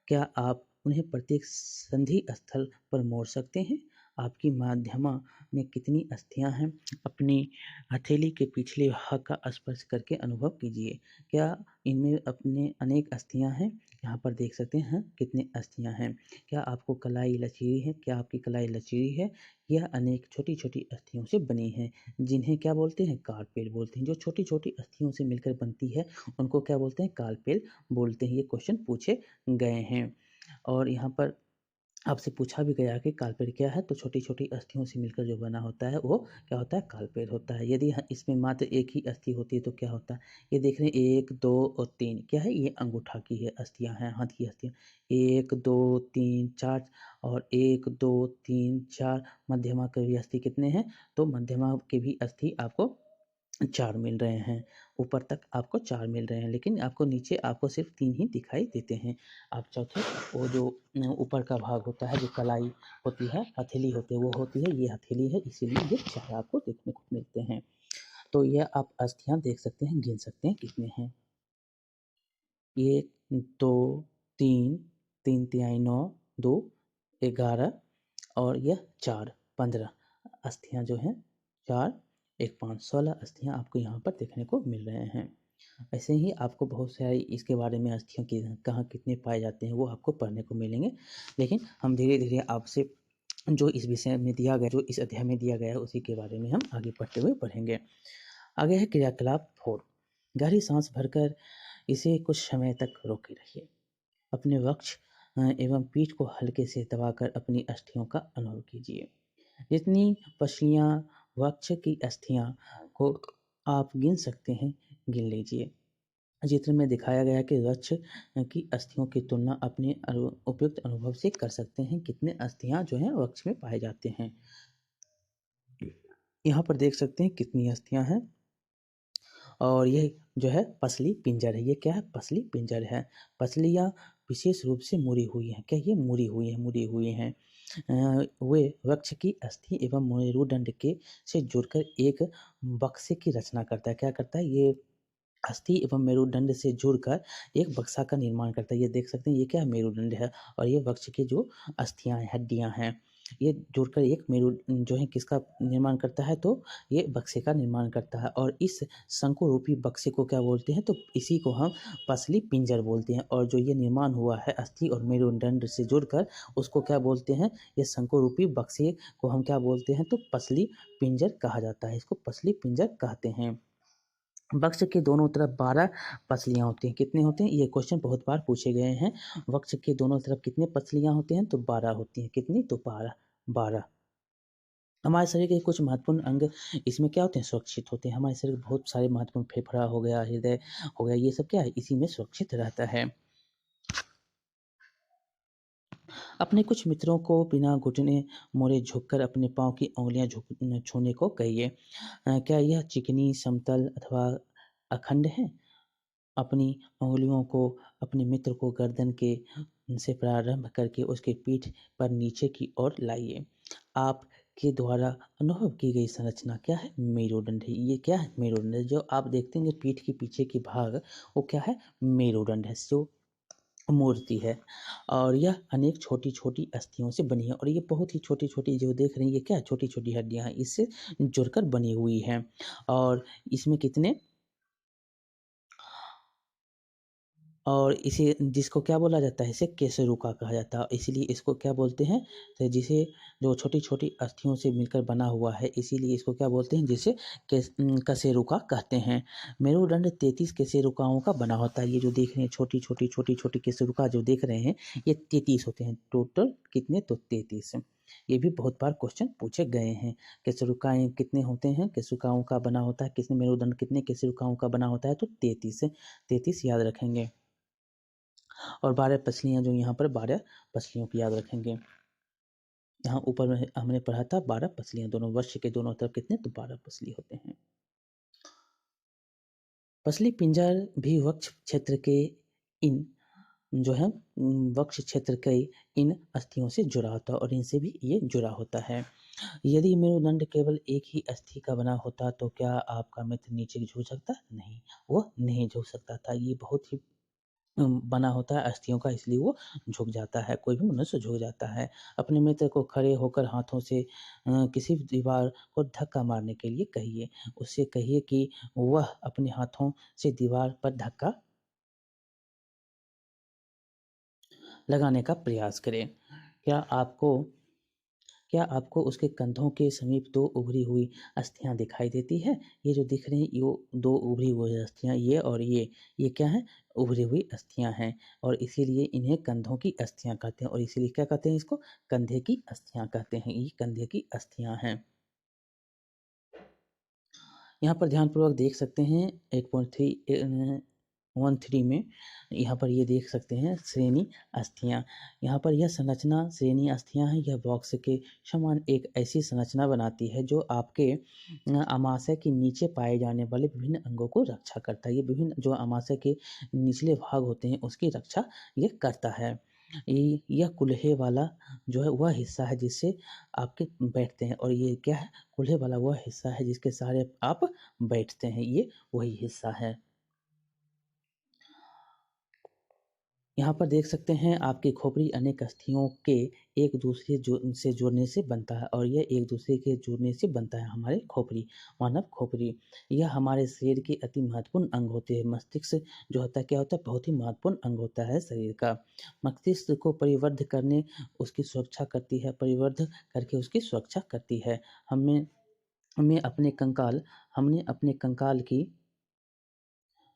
क्या आप उन्हें प्रत्येक संधि स्थल पर मोड़ सकते हैं? आपकी माध्यमा में कितनी अस्थियां हैं? अपनी हथेली के पिछले भाग का स्पर्श करके अनुभव कीजिए। क्या इनमें अपने अनेक अस्थियां हैं? यहाँ पर देख सकते हैं कितनी अस्थियां हैं। क्या आपको कलाई लचीली है? क्या आपकी कलाई लचीली है? यह अनेक छोटी-छोटी अस्थियों से बनी है, जिन्हें क्या बोलते हैं? कार्पेल बोलते हैं। जो छोटी-छोटी अस्थियों से मिलकर बनती है, उनको क्या बोलते हैं? कार्पेल बोलते हैं। ये क्वेश्चन पूछे गए हैं और यहाँ पर आपसे पूछा भी गया कि कालपेड़ क्या है, तो छोटी-छोटी अस्थियों से मिलकर जो बना होता है वो क्या होता है? कालपेड़ होता है। यदि इसमें मात्र एक ही अस्थि होती है तो क्या होता है? ये देख रहे हैं 1, 2 और 3 क्या है? ये अंगूठा की है अस्थियाँ हैं, हाथ की अस्थियाँ। 1, 2, 3, 4 और 1, 2, 3, 4 मध्यमा के भी अस्थि कितने हैं? तो मध्यमा के भी अस्थि आपको 4 मिल रहे हैं। ऊपर तक आपको 4 मिल रहे हैं, लेकिन आपको नीचे आपको सिर्फ़ 3 ही दिखाई देते हैं। आप चौथे वो जो ऊपर का भाग होता है, जो कलाई होती है, हथेली होती है, वो होती है, ये हथेली है, इसीलिए ये 4 आपको देखने को मिलते हैं। तो यह आप अस्थियाँ देख सकते हैं, गिन सकते हैं कितने हैं। 1, 2, 3, 3 तिहाई 9, 2, 11 और यह 4, 15 अस्थियाँ जो हैं 4, 1, 5, 16 अस्थियाँ आपको यहाँ पर देखने को मिल रहे हैं। ऐसे ही आपको बहुत सारी इसके बारे में अस्थियों की कहाँ कितने पाए जाते हैं वो आपको पढ़ने को मिलेंगे। लेकिन हम धीरे-धीरे आपसे जो इस विषय में दिया गया, जो इस अध्याय में दिया गया है उसी के बारे में हम आगे पढ़ते हुए पढ़ेंगे। आगे है क्रियाकलाप 4। गहरी साँस भरकर इसे कुछ समय तक रोके रहिए। अपने वक्ष एवं पीठ को हल्के से दबाकर अपनी अस्थियों का अनुभव कीजिए। जितनी पसलियाँ वक्ष की अस्थियाँ को आप गिन सकते हैं, गिन लीजिए। चित्र में दिखाया गया है कि वृक्ष की अस्थियों की तुलना अपने उपयुक्त अनुभव से कर सकते हैं, कितने अस्थियाँ जो हैं वृक्ष में पाए जाते हैं। यहाँ पर देख सकते हैं कितनी अस्थियाँ हैं और ये जो है पसली पिंजर है। ये क्या है? पसली पिंजर है। पसलियाँ विशेष रूप से मुड़ी हुई हैं। क्या ये मुड़ी हुई हैं? मुड़ी हुई हैं। वे वृक्ष की अस्थि एवं मेरुदंड के से जुड़कर एक बक्से की रचना करता है। क्या करता है? ये अस्थि एवं मेरुदंड से जुड़कर एक बक्सा का निर्माण करता है। ये देख सकते हैं ये क्या है? मेरुदंड है और ये वृक्ष की जो अस्थियाँ हैं, हड्डियाँ हैं, ये जुड़कर एक जो है किसका निर्माण करता है? तो ये बक्से का निर्माण करता है और इस शंकु रूपी बक्से को क्या बोलते हैं? तो इसी को हम पसली पिंजर बोलते हैं और जो ये निर्माण हुआ है अस्थि और मेरुदंड से जुड़कर उसको क्या बोलते हैं? ये शंकु रूपी बक्से को हम क्या बोलते हैं? तो पसली पिंजर कहा जाता है। इसको पसली पिंजर कहते हैं। वक्ष के दोनों तरफ 12 पसलियाँ होती हैं। कितने होते हैं? ये क्वेश्चन बहुत बार पूछे गए हैं। वक्ष के दोनों तरफ कितने पसलियाँ होती हैं? तो 12 होती हैं। कितनी? तो 12, 12। हमारे शरीर के कुछ महत्वपूर्ण अंग इसमें क्या होते हैं? सुरक्षित होते हैं। हमारे शरीर के बहुत सारे महत्वपूर्ण फेफड़ा हो गया, हृदय हो गया, ये सब क्या है? इसी में सुरक्षित रहता है। अपने कुछ मित्रों को बिना घुटने मोड़े झुककर अपने पाँव की उँगलियाँ छूने को कहिए। क्या यह चिकनी, समतल अथवा अखंड है? अपनी उँगलियों को अपने मित्र को गर्दन के से प्रारंभ करके उसके पीठ पर नीचे की ओर लाइए। आपके द्वारा अनुभव की गई संरचना क्या है? मेरुदंड है। ये क्या है? मेरुदंड है। जो आप देखते हैं पीठ के पीछे की भाग वो क्या है? मेरुदंड है, जो मूर्ति है और यह अनेक छोटी-छोटी अस्थियों से बनी है और ये बहुत ही छोटी-छोटी जो देख रहे हैं ये क्या है? छोटी-छोटी हड्डियाँ हैं, इससे जुड़कर बनी हुई हैं और इसमें कितने और इसे जिसको क्या बोला जाता है? इसे केसरूका कहा जाता है। इसीलिए इसको क्या बोलते हैं? तो जिसे जो छोटी-छोटी अस्थियों से मिलकर बना हुआ है, इसीलिए इसको क्या बोलते हैं? जिसे कशेरुका कहते हैं। मेरुदंड 33 कशेरुकाओं का बना होता है। ये जो देख रहे हैं छोटी-छोटी, छोटी-छोटी कशेरुका जो देख रहे हैं, ये 33 होते हैं। टोटल कितने? तो 33। ये भी बहुत बार क्वेश्चन पूछे गए हैं। कशेरुकाएँ कितने होते हैं? कशेरुकाओं का बना होता है। कितने मेरुदंड कितने कशेरुकाओं का बना होता है? तो 33 33 याद रखेंगे। और 12 पसलियाँ जो यहाँ पर 12 पसलियों की याद रखेंगे। यहाँ ऊपर में हमने पढ़ा था 12 पसलियाँ, दोनों वृक्ष के दोनों तरफ कितने, तो 12 पसली होते हैं। पसली पिंजर भी वक्ष क्षेत्र के इन जो है वक्ष क्षेत्र के इन अस्थियों से जुड़ा होता है और इनसे भी ये जुड़ा होता है। यदि मेरुदंड केवल एक ही अस्थि का बना होता तो क्या आपका मित्र नीचे झुक सकता? नहीं, वो नहीं झुक सकता था। ये बहुत ही बना होता है अस्थियों का, इसलिए वो झुक जाता है, कोई भी मनुष्य झुक जाता है। अपने मित्र को खड़े होकर हाथों से किसी भी दीवार को धक्का मारने के लिए कहिए। उससे कहिए कि वह अपने हाथों से दीवार पर धक्का लगाने का प्रयास करे। क्या आपको क्या आपको उसके कंधों के समीप 2 उभरी हुई अस्थियाँ दिखाई देती है? ये जो दिख रही हैं, यो 2 उभरी हुई अस्थियाँ, ये और ये क्या हैं? उभरी हुई अस्थियाँ हैं और इसीलिए इन्हें कंधों की अस्थियाँ कहते हैं और इसीलिए क्या कहते हैं इसको? कंधे की अस्थियाँ कहते हैं। ये कंधे की अस्थियाँ हैं। यहाँ पर ध्यानपूर्वक देख सकते हैं 8.13 में यहाँ पर ये देख सकते हैं श्रेणी अस्थियाँ। यहाँ पर यह संरचना श्रेणी अस्थियाँ हैं। यह बॉक्स के समान एक ऐसी संरचना बनाती है जो आपके आमाशय के नीचे पाए जाने वाले विभिन्न अंगों को रक्षा करता है। ये विभिन्न जो आमाशय के निचले भाग होते हैं उसकी रक्षा ये करता है। यह कुल्हे वाला जो है वह हिस्सा है जिससे आपके बैठते हैं और ये क्या है? कुल्हे वाला वह हिस्सा है जिसके सहारे आप बैठते हैं, ये वही हिस्सा है। यहाँ पर देख सकते हैं आपकी खोपड़ी अनेक अस्थियों के एक दूसरे से जुड़ने से बनता है और यह एक दूसरे के जुड़ने से बनता है हमारे खोपड़ी, मानव खोपड़ी। यह हमारे शरीर के अति महत्वपूर्ण अंग होते हैं। मस्तिष्क जो होता है क्या होता है? बहुत ही महत्वपूर्ण अंग होता है शरीर का। मस्तिष्क को परिवर्ध करने उसकी सुरक्षा करती है, परिवर्ध करके उसकी सुरक्षा करती है। हमें हमें अपने कंकाल हमने अपने कंकाल की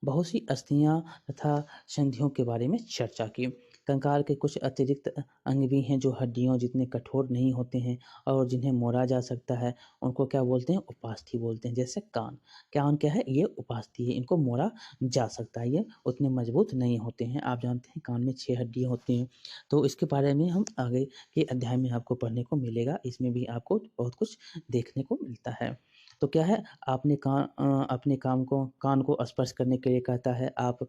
बहुत सी अस्थियाँ तथा संधियों के बारे में चर्चा की। कंकाल के कुछ अतिरिक्त अंग भी हैं जो हड्डियों जितने कठोर नहीं होते हैं और जिन्हें मोड़ा जा सकता है, उनको क्या बोलते हैं? उपास्थि बोलते हैं। जैसे कान, कान क्या है? ये उपास्थि है, इनको मोड़ा जा सकता है, ये उतने मजबूत नहीं होते हैं। आप जानते हैं कान में 6 हड्डियाँ होती हैं, तो इसके बारे में हम आगे के अध्याय में आपको पढ़ने को मिलेगा। इसमें भी आपको बहुत कुछ देखने को मिलता है। तो क्या है? अपने कान को स्पर्श करने के लिए कहता है आप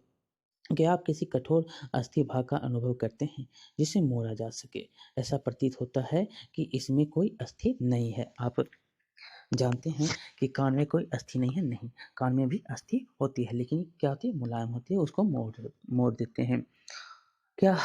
क्या आप किसी कठोर अस्थि भाग का अनुभव करते हैं जिसे मोड़ा जा सके? ऐसा प्रतीत होता है कि इसमें कोई अस्थि नहीं है। आप जानते हैं कि कान में कोई अस्थि नहीं है, नहीं, कान में भी अस्थि होती है लेकिन क्या होती है? मुलायम होती है, उसको मोड़ देते हैं। क्या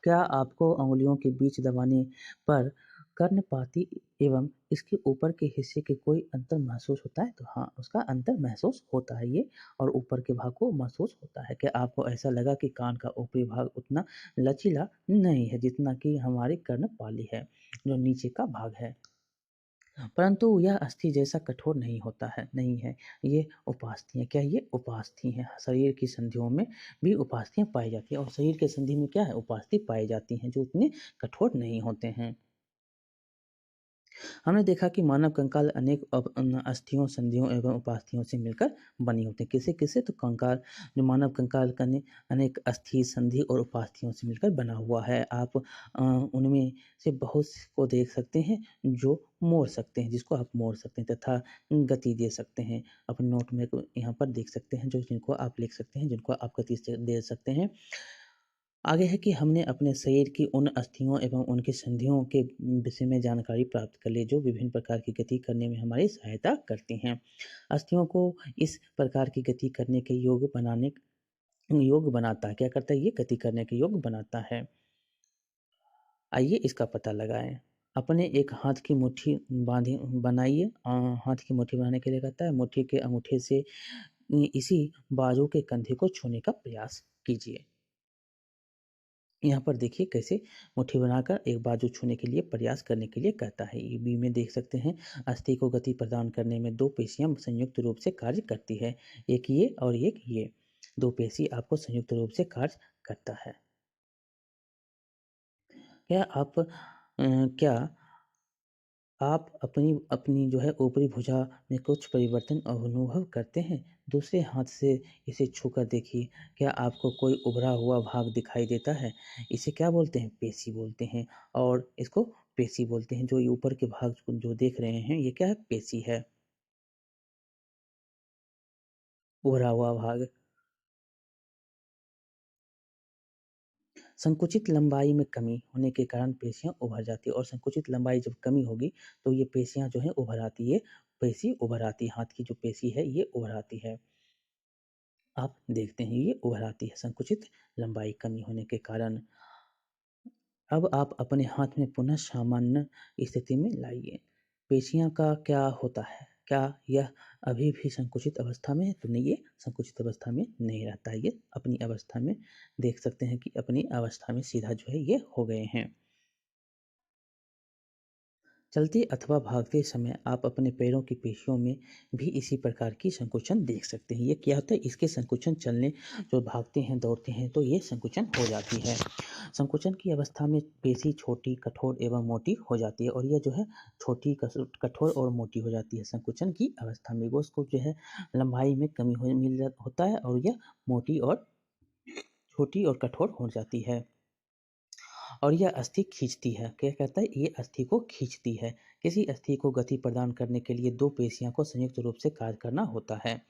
क्या आपको अंगुलियों के बीच दबाने पर कर्णपाती एवं इसके ऊपर के हिस्से के कोई अंतर महसूस होता है? तो हाँ, उसका अंतर महसूस होता है ये और ऊपर के भाग को महसूस होता है। क्या आपको ऐसा लगा कि कान का ऊपरी भाग उतना लचीला नहीं है जितना कि हमारी कर्णपाली है, जो नीचे का भाग है? परंतु यह अस्थि जैसा कठोर नहीं होता है, नहीं है। ये उपास्थि है। क्या ये उपास्थि हैं? शरीर की संधियों में भी उपास्थियाँ पाई जाती हैं और शरीर के संधि में क्या है? उपास्थि पाई जाती हैं जो उतने कठोर नहीं होते हैं। हमने देखा कि मानव कंकाल अनेक अस्थियों, संधियों एवं उपास्थियों से मिलकर बनी होती है। किससे? तो कंकाल जो मानव कंकाल अनेक अस्थि, संधि और उपास्थियों से मिलकर बना हुआ है। आप उनमें से बहुत को देख सकते हैं जो मोड़ सकते हैं, जिसको आप मोड़ सकते हैं तथा गति दे सकते हैं। अपने नोट में यहाँ पर देख सकते हैं जो जिनको आप लिख सकते हैं, जिनको आप गति से दे सकते हैं। आगे है कि हमने अपने शरीर की उन अस्थियों एवं उनकी संधियों के विषय में जानकारी प्राप्त कर ली जो विभिन्न प्रकार की गति करने में हमारी सहायता करती हैं। अस्थियों को इस प्रकार की गति करने के योग बनाता है। क्या करता है? ये गति करने के योग बनाता है। आइए इसका पता लगाएं। अपने एक हाथ की मुट्ठी बनाइए। हाथ की मुट्ठी बनाने के लिए कहता है मुट्ठी के अंगूठे से इसी बाजू के कंधे को छूने का प्रयास कीजिए। यहाँ पर देखिए कैसे मुट्ठी बनाकर एक बाजू छूने के लिए प्रयास करने के लिए कहता है। ये बी में देख सकते हैं अस्थि को गति प्रदान करने में 2 पेशियां संयुक्त रूप से कार्य करती है। एक ये और एक ये 2 पेशी आपको संयुक्त रूप से कार्य करता है। क्या आप अपनी अपनी जो है ऊपरी भुजा में कुछ परिवर्तन अनुभव करते हैं? दूसरे हाथ से इसे छूकर देखिए, क्या आपको कोई उभरा हुआ भाग दिखाई देता है? इसे क्या बोलते हैं? पेशी बोलते हैं और इसको पेशी बोलते हैं। जो ये ऊपर के भाग को जो देख रहे हैं, ये क्या है? पेशी है, उभरा हुआ भाग। संकुचित लंबाई में कमी होने के कारण पेशियाँ उभर जाती है और संकुचित लंबाई जब कमी होगी, तो ये पेशियाँ जो हैं उभर आती है, पेशी उभर आती है, हाथ की जो पेशी है, ये उभर आती है। आप देखते हैं ये उभर आती है संकुचित लंबाई कमी होने के कारण। अब आप अपने हाथ में पुनः सामान्य स्थिति में लाइए। पेशियाँ का क्या होता है? क्या यह अभी भी संकुचित अवस्था में है? तो नहीं, ये संकुचित अवस्था में नहीं रहता है, ये अपनी अवस्था में देख सकते हैं कि अपनी अवस्था में सीधा जो है ये हो गए हैं। चलते अथवा भागते समय आप अपने पैरों की पेशियों में भी इसी प्रकार की संकुचन देख सकते हैं। ये क्या होता है? इसके संकुचन चलने जो भागते हैं, दौड़ते हैं तो ये संकुचन हो जाती है। संकुचन की अवस्था में पेशी छोटी, कठोर एवं मोटी हो जाती है और यह जो है छोटी, कठोर और मोटी हो जाती है संकुचन की अवस्था में। वो उसको जो है लंबाई में कमी हो मिल जा होता है और यह मोटी और छोटी और कठोर हो जाती है। और यह अस्थि खींचती है। क्या कहता है? ये अस्थि को खींचती है। किसी अस्थि को गति प्रदान करने के लिए दो पेशियों को संयुक्त रूप से कार्य करना होता है।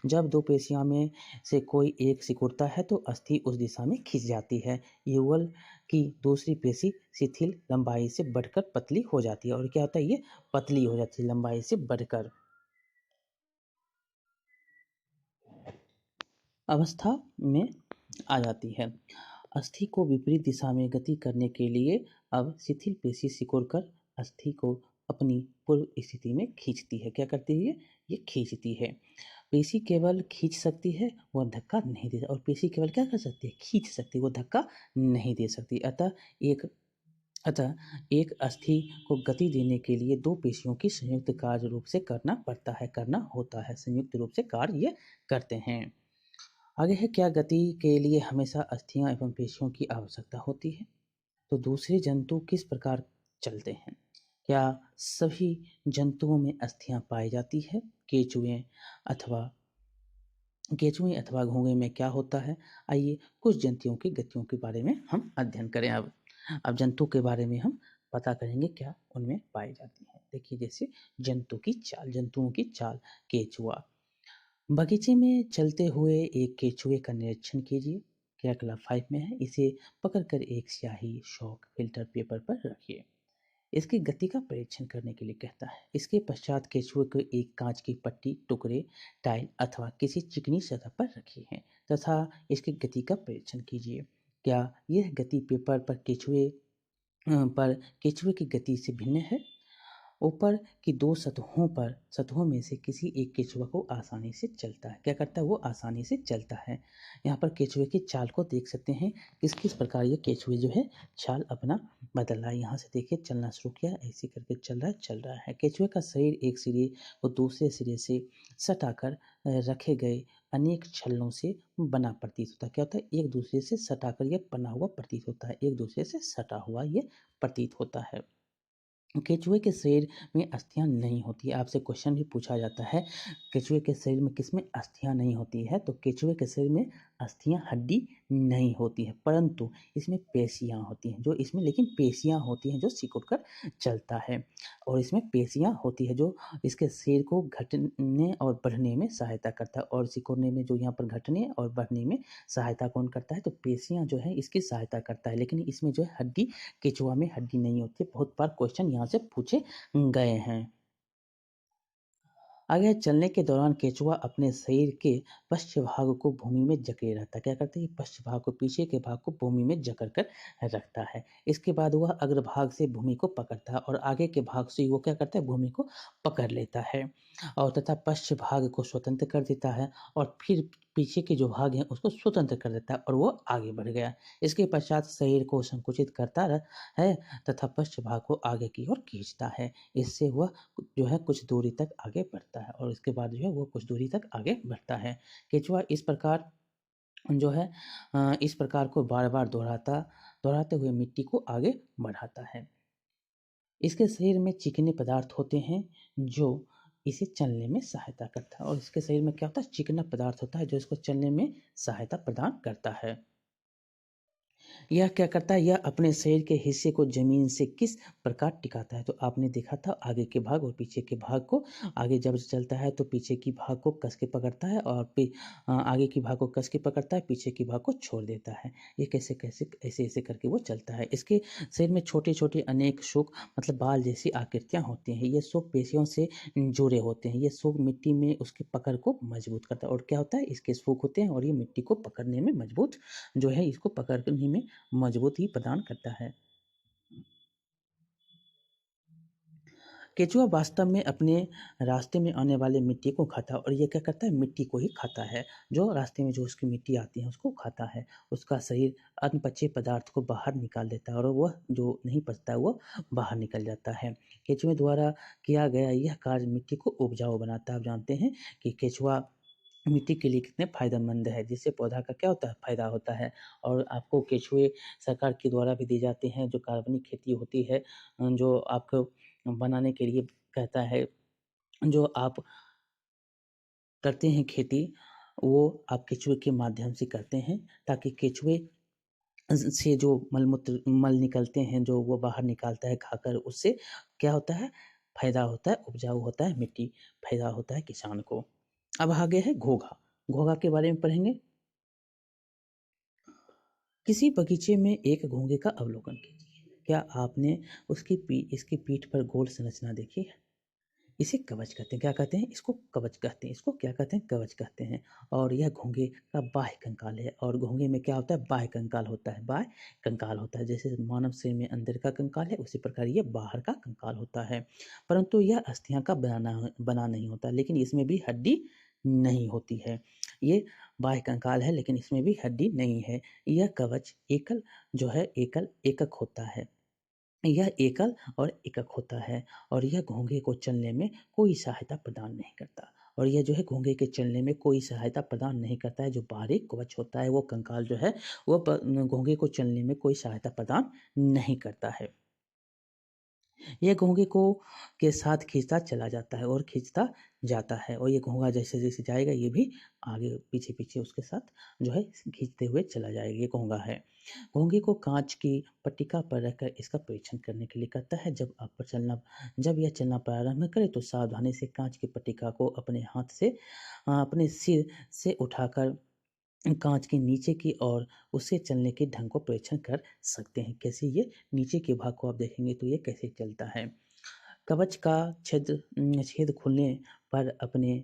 जब दो पेशियों में से कोई एक सिकुड़ता है तो अस्थि उस दिशा में खींच जाती है। युगल की दूसरी पेशी शिथिल लंबाई से बढ़कर पतली हो जाती है और क्या होता है? ये पतली हो जाती है लंबाई से बढ़कर। अवस्था में आ जाती है। अस्थि को विपरीत दिशा में गति करने के लिए अब शिथिल पेशी सिकुड़कर अस्थि को अपनी पूर्व स्थिति में खींचती है। क्या करती है? ये खींचती है। पेशी केवल खींच सकती है, वह धक्का नहीं दे, और पेशी केवल क्या कर सकती है? खींच सकती है, वो धक्का नहीं दे सकती। एक अतः एक अस्थि को गति देने के लिए दो पेशियों की संयुक्त कार्य रूप से करना पड़ता है, करना होता है, संयुक्त रूप से कार्य ये करते हैं। आगे है, क्या गति के लिए हमेशा अस्थियां एवं पेशियों की आवश्यकता होती है? तो दूसरे जंतु किस प्रकार चलते हैं? क्या सभी जंतुओं में अस्थियां पाई जाती है? केंचुए अथवा केंचुए अथवा घोंघे में क्या होता है? आइए कुछ जंतुओं की गतियों के बारे में हम अध्ययन करें। अब जंतु के बारे में हम पता करेंगे क्या उनमें पाई जाती है। देखिए, जैसे जंतुओं की चाल। केंचुआ। बगीचे में चलते हुए एक केंचुए का निरीक्षण कीजिए। क्रियाकलाप 5 में है। इसे पकड़कर एक स्याही, चॉक, फिल्टर पेपर पर रखिए। इसकी गति का परीक्षण करने के लिए कहता है। इसके पश्चात केंचुए को एक कांच की पट्टी, टुकड़े, टाइल अथवा किसी चिकनी सतह पर रखिए हैं तथा इसकी गति का परीक्षण कीजिए। क्या यह गति पेपर पर केंचुए की गति से भिन्न है? ऊपर की दो सतहों में से किसी एक केंचुआ को आसानी से चलता है। क्या करता है? वो आसानी से चलता है। यहाँ पर केंचुए की चाल को देख सकते हैं, किस किस प्रकार ये केंचुए जो है चाल अपना बदल रहा है। यहाँ से देखिए, चलना शुरू किया, ऐसे करके चल रहा है। केंचुए का शरीर एक सिरे को दूसरे सिरे से सटाकर रखे गए अनेक छल्लों से बना प्रतीत होता है। क्या होता है? एक दूसरे से सटाकर ये बना हुआ प्रतीत होता है, एक दूसरे से सटा हुआ ये प्रतीत होता है। केंचुए के शरीर में अस्थियां नहीं होती। आपसे क्वेश्चन भी पूछा जाता है, केंचुए के शरीर में किसमें अस्थियां नहीं होती है? तो केंचुए के शरीर में अस्थियां, हड्डी नहीं होती है, परंतु इसमें पेशियां होती हैं। जो इसमें लेकिन पेशियां होती हैं जो सिकुड़ कर चलता है, और इसमें पेशियां होती है जो इसके शरीर को घटने और बढ़ने में सहायता करता है। और सिकुड़ने में, जो यहाँ पर घटने और बढ़ने में सहायता कौन करता है? तो पेशियां जो है इसकी सहायता करता है। लेकिन इसमें जो है हड्डी, केंचुआ में हड्डी नहीं होती। बहुत बार क्वेश्चन यहाँ से पूछे गए हैं। आगे, चलने के दौरान केंचुआ अपने शरीर के पश्च भाग को भूमि में जकड़े रहता है। क्या करता है? पश्च भाग को, पीछे के भाग को भूमि में जकड़ कर रखता है। इसके बाद वह अग्रभाग से भूमि को पकड़ता है और आगे के भाग से वो क्या करता है? भूमि को पकड़ लेता है और तथा पश्च भाग को स्वतंत्र कर देता है और फिर पीछे के जो भाग हैं उसको स्वतंत्र कर देता है और वो आगे बढ़ गया। इसके पश्चात शरीर को संकुचित करता है तथा पश्च भाग को आगे की ओर खींचता है। इससे वह जो है कुछ दूरी तक आगे बढ़ता है और इसके बाद जो है वो कुछ दूरी तक आगे बढ़ता है। केंचुआ इस प्रकार जो है इस प्रकार को बार बार दोहराते हुए मिट्टी को आगे बढ़ाता है। इसके शरीर में चिकने पदार्थ होते हैं जो इसे चलने में सहायता करता है, और इसके शरीर में क्या होता है, चिकना पदार्थ होता है जो इसको चलने में सहायता प्रदान करता है। यह क्या करता है, यह अपने शरीर के हिस्से को जमीन से किस प्रकार टिकाता है। तो आपने देखा था आगे के भाग और पीछे के भाग को, आगे जब चलता है तो पीछे की भाग को कस के पकड़ता है और आगे की भाग को कस के पकड़ता है, पीछे की भाग को छोड़ देता है। ये कैसे कैसे ऐसे ऐसे करके वो चलता है। इसके शरीर में छोटे छोटे अनेक शोक मतलब बाल जैसी आकृतियां होती हैं। ये शोक पेशियों से जुड़े होते हैं। ये शोक मिट्टी में उसकी पकड़ को मजबूत करता है, और क्या होता है, इसके शोक होते हैं और ये मिट्टी को पकड़ने में मजबूत जो है, इसको पकड़ने में मजबूती प्रदान करता है। केचुआ वास्तव में अपने रास्ते में आने वाले मिट्टी को खाता है, और ये क्या करता है, मिट्टी को ही खाता है। जो रास्ते में जो उसकी मिट्टी आती है उसको खाता है। उसका शरीर अनपचे पदार्थ को बाहर निकाल देता है और वह जो नहीं पचता है वो बाहर निकल जाता है। केचुए द्वारा किया गया यह कार्य मिट्टी को उपजाऊ बनाता है। आप जानते हैं कि केचुआ मिट्टी के लिए कितने फ़ायदेमंद है, जिससे पौधा का क्या होता है, फ़ायदा होता है। और आपको केचुए सरकार के द्वारा भी दी जाते हैं, जो कार्बनिक खेती होती है, जो आपको बनाने के लिए कहता है, जो आप करते हैं खेती, वो आप केचुए के माध्यम से करते हैं, ताकि केचुए से जो मल-मूत्र मल निकलते हैं, जो वो बाहर निकालता है खाकर, उससे क्या होता है, फ़ायदा होता है, उपजाऊ होता है मिट्टी, फ़ायदा होता है किसान को। अब आगे है घोंघा। घोंघा के बारे में पढ़ेंगे। किसी बगीचे में एक घोंघे का अवलोकन कीजिए। क्या आपने इसकी पीठ पर गोल संरचना देखी है? इसे कवच कहते हैं। क्या कहते हैं? इसको कवच कहते हैं। इसको क्या कहते हैं? कवच कहते हैं। और यह घोंघे का बाह्य कंकाल है, और घोंघे में क्या होता है, बाह्य कंकाल होता है। बाह्य कंकाल होता है, जैसे मानव शरीर में अंदर का कंकाल है, उसी प्रकार ये बाहर का कंकाल होता है। परंतु यह अस्थियां का बना नहीं होता, लेकिन इसमें भी हड्डी नहीं होती है। ये बाह्य कंकाल है, लेकिन इसमें भी हड्डी नहीं है। यह कवच एकक होता है। यह एकल और एकक होता है, और यह घोंघे को चलने में कोई सहायता प्रदान नहीं करता। और यह जो है घोंघे के चलने में कोई सहायता प्रदान नहीं करता है। जो बाहरी कवच होता है, वो कंकाल जो है, वो घोंघे को चलने में कोई सहायता प्रदान नहीं करता है। यह घोंघे को के साथ खींचता चला जाता है और खींचता जाता है, और ये घोंघा जैसे जैसे जाएगा, ये भी आगे पीछे पीछे उसके साथ जो है खींचते हुए चला जाएगा। ये घोंघा है। घोंघे को कांच की पट्टिका पर रखकर इसका परीक्षण करने के लिए कहता है। जब यह चलना प्रारंभ करे तो सावधानी से कांच की पट्टिका को अपने हाथ से अपने सिर से उठाकर कांच के नीचे की ओर उससे चलने के ढंग को परीक्षण कर सकते हैं। कैसे, ये नीचे के भाग को आप देखेंगे तो ये कैसे चलता है। कवच का छेद खुलने पर अपने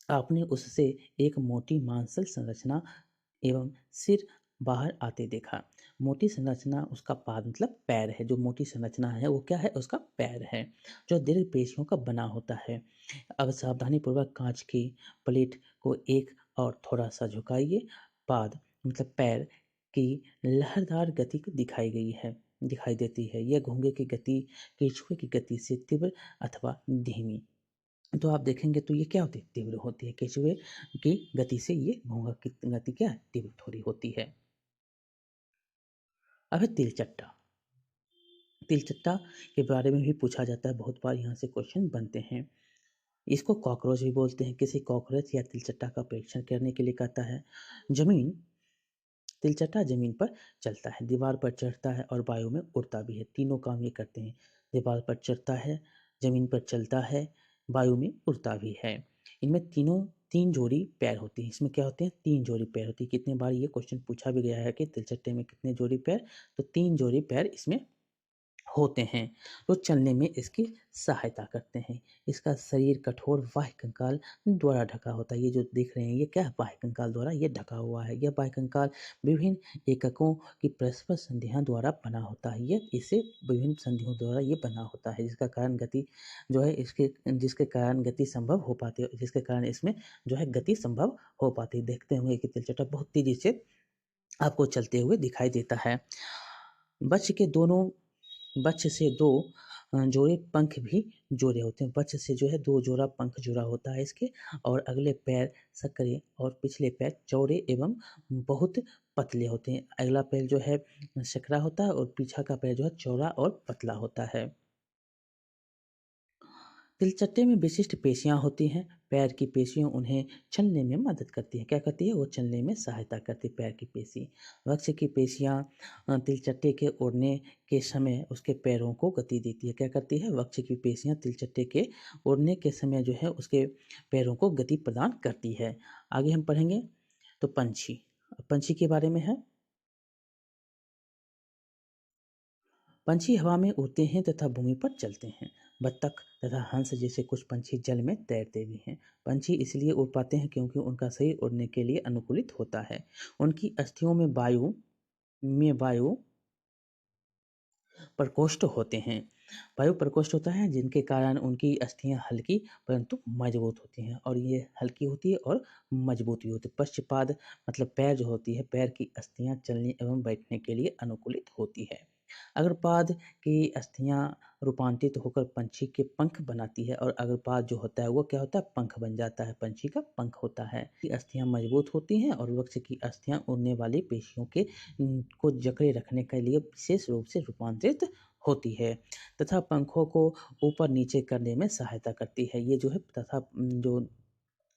आपने उससे एक मोटी मांसल संरचना एवं सिर बाहर आते देखा। मोटी संरचना उसका पाद मतलब पैर है। जो मोटी संरचना है वो क्या है, उसका पैर है, जो दीर्घ पेशियों का बना होता है। अब सावधानीपूर्वक कांच की प्लेट को एक और थोड़ा सा झुकाइए। पाद मतलब पैर की लहरदार गति को दिखाई देती है। यह घोंघे की गति केंचुए की गति से तीव्र अथवा धीमी। तो आप देखेंगे तो ये क्या होती है, तीव्र होती है। केंचुए की गति से ये घोंघा की गति क्या है, तीव्र थोड़ी होती है। अब है तिलचट्टा। तिलचट्टा के बारे में भी पूछा जाता है, बहुत बार यहाँ से क्वेश्चन बनते हैं। इसको कॉकरोच भी बोलते हैं। किसी कॉकरोच या तिलचट्टा का परीक्षण करने के लिए कहता है। जमीन तिलचट्टा जमीन पर चलता है, दीवार पर चढ़ता है और वायु में उड़ता भी है। तीनों काम ये करते हैं। दीवार पर चढ़ता है, जमीन पर चलता है, वायु में उड़ता भी है। इनमें तीन जोड़ी पैर होती है। इसमें क्या होते हैं, तीन जोड़ी पैर होती है। कितने बार ये क्वेश्चन पूछा भी गया है कि तिलचट्टे में कितने जोड़ी पैर, तो तीन जोड़ी पैर इसमें होते हैं, जो चलने में इसकी सहायता करते हैं। इसका शरीर कठोर बाह्य कंकाल द्वारा ढका होता है। ये जो देख रहे हैं ये क्या है, बाह्य कंकाल द्वारा ये ढका हुआ है। यह बाह्य कंकाल विभिन्न एककों की परस्पर संधियां द्वारा बना होता है। ये इसे विभिन्न संधियों द्वारा ये बना होता है, जिसका कारण गति जो है इसके जिसके कारण गति संभव हो पाती है, जिसके कारण इसमें जो है गति संभव हो पाती है। देखते हुए कि तिलचट्टा बहुत तेजी से आपको चलते हुए दिखाई देता है। वृक्ष के दोनों वृक्ष से दो जोड़े पंख भी जोड़े होते हैं। वृक्ष से जो है दो जोड़ा पंख जुड़ा होता है इसके, और अगले पैर संकरे और पिछले पैर चौड़े एवं बहुत पतले होते हैं। अगला पैर जो है सकरा होता है और पीछा का पैर जो है चौड़ा और पतला होता है। तिलचट्टे में विशिष्ट पेशियाँ होती हैं। पैर की पेशियाँ उन्हें चलने में मदद करती हैं। क्या करती है? वो चलने में सहायता करती है पैर की पेशी। वक्ष की पेशियाँ तिलचट्टे के उड़ने के समय उसके पैरों को गति देती है। क्या करती है? वक्ष की पेशियाँ तिलचट्टे के उड़ने के समय जो है उसके पैरों को गति प्रदान करती है। आगे हम पढ़ेंगे तो पंछी। पंछी के बारे में है। पंछी हवा में उड़ते हैं तथा भूमि पर चलते हैं। बत्तख तथा हंस जैसे कुछ पंछी जल में तैरते भी हैं। पंछी इसलिए उड़ पाते हैं क्योंकि उनका शरीर उड़ने के लिए अनुकूलित होता है। उनकी अस्थियों में वायु प्रकोष्ठ होते हैं। वायु प्रकोष्ठ होता है जिनके कारण उनकी अस्थियां हल्की परंतु मजबूत होती हैं, और ये हल्की होती है और मजबूत भी होती है। पश्चपाद मतलब पैर जो होती है, पैर की अस्थियां चलने एवं बैठने के लिए अनुकूलित होती है। अग्रपाद की अस्थियां रूपांतरित होकर पंछी के पंख बनाती है, और अग्रपाद जो होता है वो क्या होता है? पंख बन जाता है, पंछी का पंख होता है। की अस्थियां मजबूत होती हैं और वृक्ष की अस्थियां उड़ने वाली पेशियों के को जकड़े रखने के लिए विशेष रूप से रूपांतरित होती है तथा पंखों को ऊपर नीचे करने में सहायता करती है। ये जो है तथा जो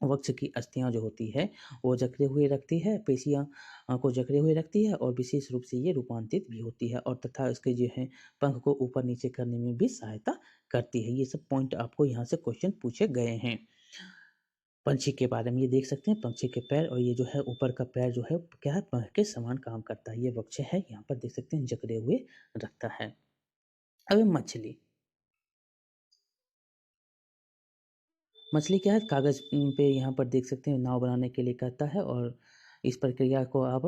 वृक्ष की अस्थियां जो होती है वो जकड़े हुए रखती है, पेशियां को जकड़े हुए रखती है, और विशेष रूप से ये रूपांतरित भी होती है, और तथा इसके जो है पंख को ऊपर नीचे करने में भी सहायता करती है। ये सब पॉइंट आपको यहाँ से क्वेश्चन पूछे गए हैं। पंछी के बारे में ये देख सकते हैं, पंछी के पैर, और ये जो है ऊपर का पैर जो है क्या है? पंख के समान काम करता है। ये वृक्ष है, यहाँ पर देख सकते हैं जकड़े हुए रखता है। अब मछली। मछली क्या है? कागज पे यहाँ पर देख सकते हैं नाव बनाने के लिए कहता है, और इस प्रक्रिया को आप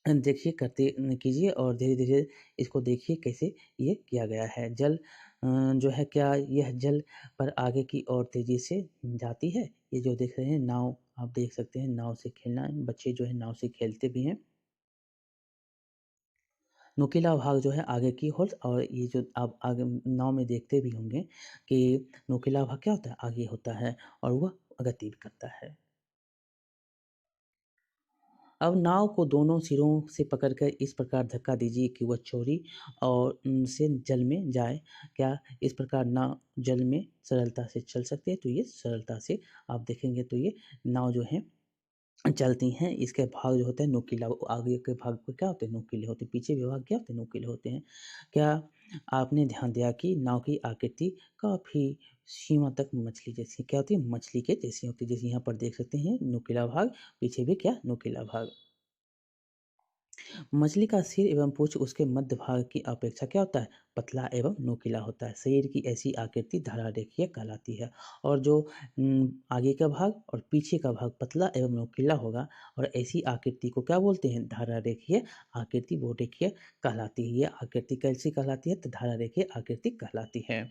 देखिए करते कीजिए, और धीरे-धीरे इसको देखिए कैसे ये किया गया है। जल जो है क्या यह जल पर आगे की ओर तेज़ी से जाती है। ये जो देख रहे हैं नाव, आप देख सकते हैं नाव से खेलना, बच्चे जो है नाव से खेलते भी हैं। नुकीला भाग जो है आगे की ओर, और ये जो आप आगे नाव में देखते भी होंगे कि नुकीला भाग क्या होता है? आगे होता है, और वह गति भी करता है। अब नाव को दोनों सिरों से पकड़कर इस प्रकार धक्का दीजिए कि वह चौड़ी और से जल में जाए। क्या इस प्रकार नाव जल में सरलता से चल सकती है? तो ये सरलता से आप देखेंगे तो ये नाव जो है चलती हैं। इसके भाग जो होते हैं नुकीला, आगे के भाग को क्या होते हैं? नुकीले होते हैं, पीछे के भाग क्या होते हैं? नुकीले होते हैं। क्या आपने ध्यान दिया कि नाव की आकृति काफ़ी सीमा तक मछली जैसी क्या होती है? मछली के जैसी होती है। जैसे यहाँ पर देख सकते हैं नुकीला भाग, पीछे भी क्या? नुकीला भाग। मछली का सिर एवं पूँछ उसके मध्य भाग की अपेक्षा क्या होता है? पतला एवं नुकीला होता है। शरीर की ऐसी आकृति धरारेखीय कहलाती है, और जो आगे का भाग और पीछे का भाग पतला एवं नुकीला होगा, और ऐसी आकृति को क्या बोलते हैं? धारारेखीय आकृति भूरेखीय कहलाती है। ये आकृति कैसी कहलाती है? तो धारारेखीय आकृति कहलाती है।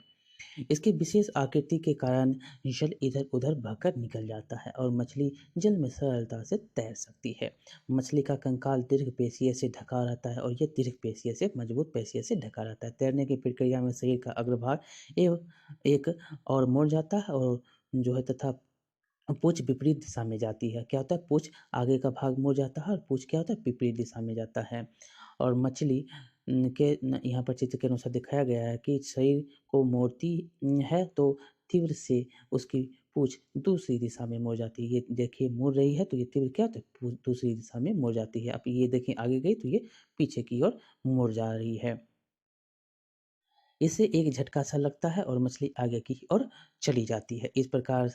इसकी विशेष आकृति के कारण जल इधर-उधर बहकर निकल जाता है, और मछली जल में सरलता से तैर सकती है। मछली का कंकाल दीर्घ पेशिये से ढका रहता है, और ये दीर्घ पेशिये से मजबूत पेशिये से ढका रहता है। तैरने की प्रक्रिया में शरीर का अग्रभाग एवं एक और मुड़ जाता है, और जो है तथा पूँछ विपरीत दिशा में जाती है। क्या होता है? पूँछ आगे का भाग मुड़ जाता है, और पूँछ क्या होता है? विपरीत दिशा में जाता है। और मछली के यहाँ पर चित्र के अनुसार दिखाया गया है कि शरीर को मोड़ती है तो तीव्र से उसकी पूँछ दूसरी दिशा में मुड़ जाती है। ये देखिए मुड़ रही है तो ये तीव्र क्या होता है? पूँछ दूसरी दिशा में मुड़ जाती है। अब ये देखिए आगे गई तो ये पीछे की ओर मुड़ जा रही है। इससे एक झटका सा लगता है और मछली आगे की ओर चली जाती है। इस प्रकार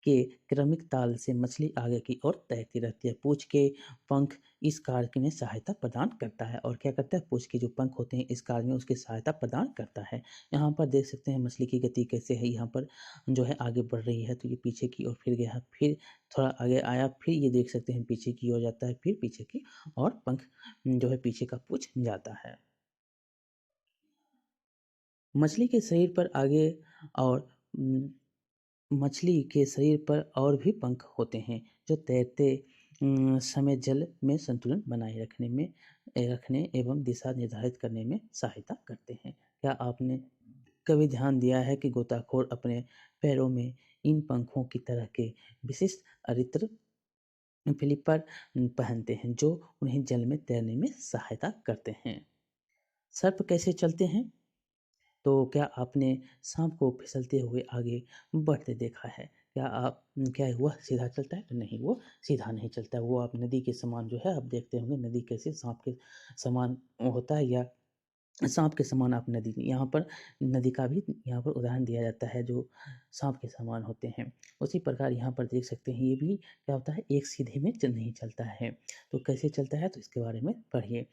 के क्रमिक ताल से मछली आगे की ओर तैरती रहती है। पूँछ के पंख इस कार्य में सहायता प्रदान करता है, और क्या करता है? पूँछ के जो पंख होते हैं इस कार्य में उसकी सहायता प्रदान करता है। यहाँ पर देख सकते हैं मछली की गति कैसे है। यहाँ पर जो है आगे बढ़ रही है तो ये पीछे की ओर फिर गया, फिर थोड़ा आगे आया, फिर ये देख सकते हैं पीछे की ओर जाता है, फिर पीछे की, और पंख जो है पीछे का पूँछ जाता है। मछली के शरीर पर आगे और उम, मछली के शरीर पर और भी पंख होते हैं जो तैरते समय जल में संतुलन बनाए रखने एवं दिशा निर्धारित करने में सहायता करते हैं। क्या आपने कभी ध्यान दिया है कि गोताखोर अपने पैरों में इन पंखों की तरह के विशिष्ट अरित्र फ्लिपर पहनते हैं जो उन्हें जल में तैरने में सहायता करते हैं। सर्प कैसे चलते हैं? तो क्या आपने साँप को फिसलते हुए आगे बढ़ते देखा है? क्या वह सीधा चलता है? तो नहीं, वो सीधा नहीं चलता है। वो आप नदी के समान जो है आप देखते होंगे नदी कैसे साँप के समान होता है या साँप के समान आप नदी यहाँ पर नदी का भी यहाँ पर उदाहरण दिया जाता है जो साँप के समान होते हैं। उसी प्रकार यहाँ पर देख सकते हैं ये भी क्या होता है एक सीधे में नहीं चलता है। तो कैसे चलता है तो इसके बारे में पढ़िए।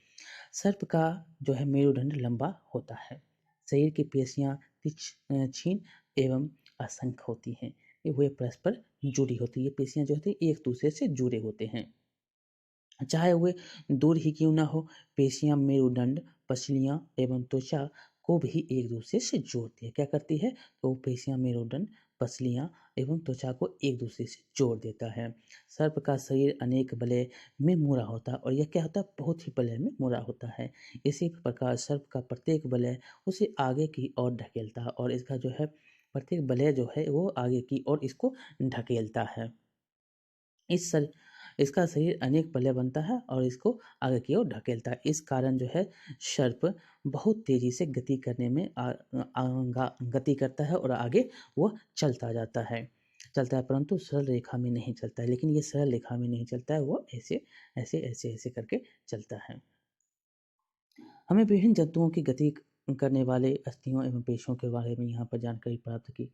सर्प का जो है मेरुदंड लंबा होता है। शरीर की पेशियाँ क्षीण एवं असंख्य होती हैं। वे परस्पर जुड़ी होती है। ये पेशियाँ जो होती हैं एक दूसरे से जुड़े होते हैं। चाहे वे दूर ही क्यों ना हो, पेशियाँ मेरुदंड, पसलियाँ एवं त्वचा को भी एक दूसरे से जोड़ती है। क्या करती है? तो पेशियाँ मेरुदंड, पसलियाँ एवं त्वचा को एक दूसरे से जोड़ देता है। सर्प का शरीर अनेक वलय में मुड़ा होता है और यह क्या होता है? बहुत ही वलय में मुड़ा होता है। इसी प्रकार सर्प का प्रत्येक वलय उसे आगे की ओर ढकेलता है और इसका जो है प्रत्येक वलय जो है वो आगे की ओर इसको ढकेलता है। इस सर इसका शरीर अनेक पल्ले बनता है और इसको आगे की ओर ढकेलता है। इस कारण जो है सर्प बहुत तेज़ी से गति करने में गति करता है और आगे वह चलता है परंतु सरल रेखा में नहीं चलता है। लेकिन ये सरल रेखा में नहीं चलता है, वो ऐसे करके चलता है। हमें विभिन्न जंतुओं की गति करने वाले अस्थियों एवं पेशियों के बारे में यहाँ पर जानकारी प्राप्त की।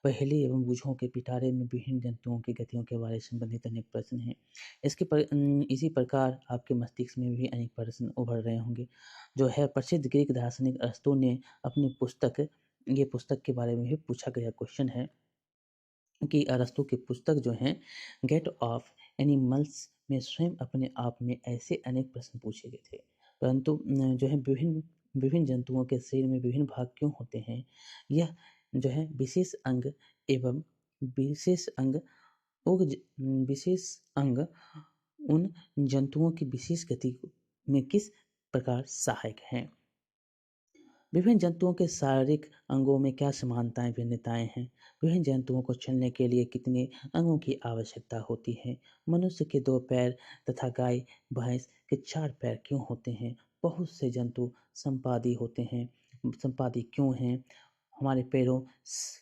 पहेली एवं बूझों के पिटारे में विभिन्न जंतुओं की गतियों के बारे में संबंधित अनेक प्रश्न हैं। इसी प्रकार आपके मस्तिष्क में भी अनेक प्रश्न उभर रहे होंगे। जो है प्रसिद्ध ग्रीक दार्शनिक अरस्तू ने अपनी पुस्तक के बारे में भी पूछा गया क्वेश्चन है कि अरस्तू की पुस्तक जो है गेट ऑफ एनिमल्स में स्वयं अपने आप में ऐसे अनेक प्रश्न पूछे गए थे। परंतु जो है विभिन्न विभिन्न जंतुओं के शरीर में विभिन्न भाग क्यों होते हैं? यह जो है एवं विशेष अंग विशेष अंग उन जंतुओं की विशेष गति में किस प्रकार सहायक हैं? विभिन्न जंतुओं के शारीरिक अंगों में क्या समानताएं भिन्नताएं हैं? विभिन्न जंतुओं को चलने के लिए कितने अंगों की आवश्यकता होती है? मनुष्य के 2 पैर तथा गाय भैंस के 4 पैर क्यों होते हैं? बहुत से जंतु संपादी होते हैं। संपादी क्यों हैं? हमारे पैरों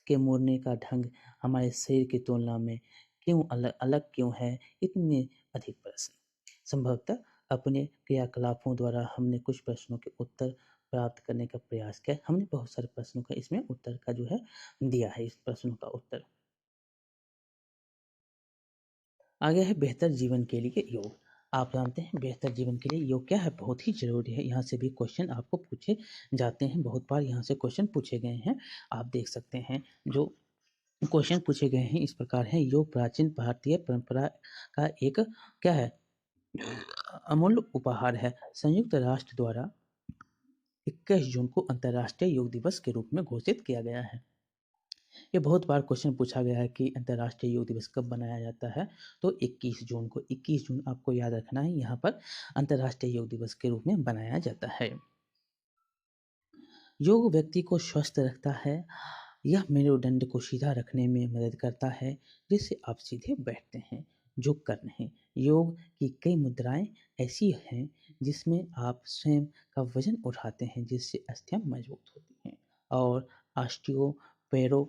के मुड़ने का ढंग हमारे शरीर की तुलना में क्यों अलग अलग क्यों है? इतने अधिक प्रश्न। संभवतः अपने क्रियाकलापों द्वारा हमने कुछ प्रश्नों के उत्तर प्राप्त करने का प्रयास किया। हमने बहुत सारे प्रश्नों का इसमें उत्तर का जो है दिया है इस प्रश्नों का उत्तर। आगे है बेहतर जीवन के लिए योग। आप जानते हैं बेहतर जीवन के लिए योग क्या है? बहुत ही ज़रूरी है। यहाँ से भी क्वेश्चन आपको पूछे जाते हैं। बहुत बार यहाँ से क्वेश्चन पूछे गए हैं। आप देख सकते हैं जो क्वेश्चन पूछे गए हैं इस प्रकार हैं। योग प्राचीन भारतीय परंपरा का एक क्या है? अमूल्य उपहार है। संयुक्त राष्ट्र द्वारा 21 जून को अंतर्राष्ट्रीय योग दिवस के रूप में घोषित किया गया है। ये बहुत बार क्वेश्चन पूछा गया है कि अंतर्राष्ट्रीय योग दिवस कब मनाया जाता है? तो 21 जून को। 21 जून आपको याद रखना है, यहाँ पर अंतर्राष्ट्रीय योग दिवस के रूप में बनाया जाता है। योग व्यक्ति को स्वस्थ रखता है। यह मेरुदंड को सीधा रखने में मदद करता है, जिससे आप सीधे बैठते हैं, झुक कर नहीं। योग की कई मुद्राएं ऐसी हैं जिसमें आप स्वयं का वजन उठाते हैं, जिससे अस्थियां मजबूत होती हैं और ऑस्टियोपेरो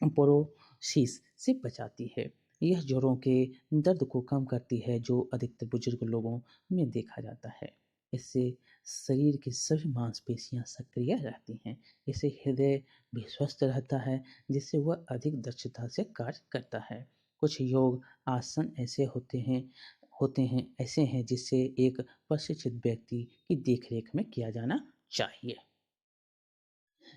पोरोसिस से बचाती है। यह जोड़ों के दर्द को कम करती है, जो अधिकतर बुजुर्ग लोगों में देखा जाता है। इससे शरीर की सभी मांसपेशियां सक्रिय रहती हैं। इससे हृदय भी स्वस्थ रहता है, जिससे वह अधिक दक्षता से कार्य करता है। कुछ योग आसन ऐसे हैं जिससे एक प्रशिक्षित व्यक्ति की देखरेख में किया जाना चाहिए।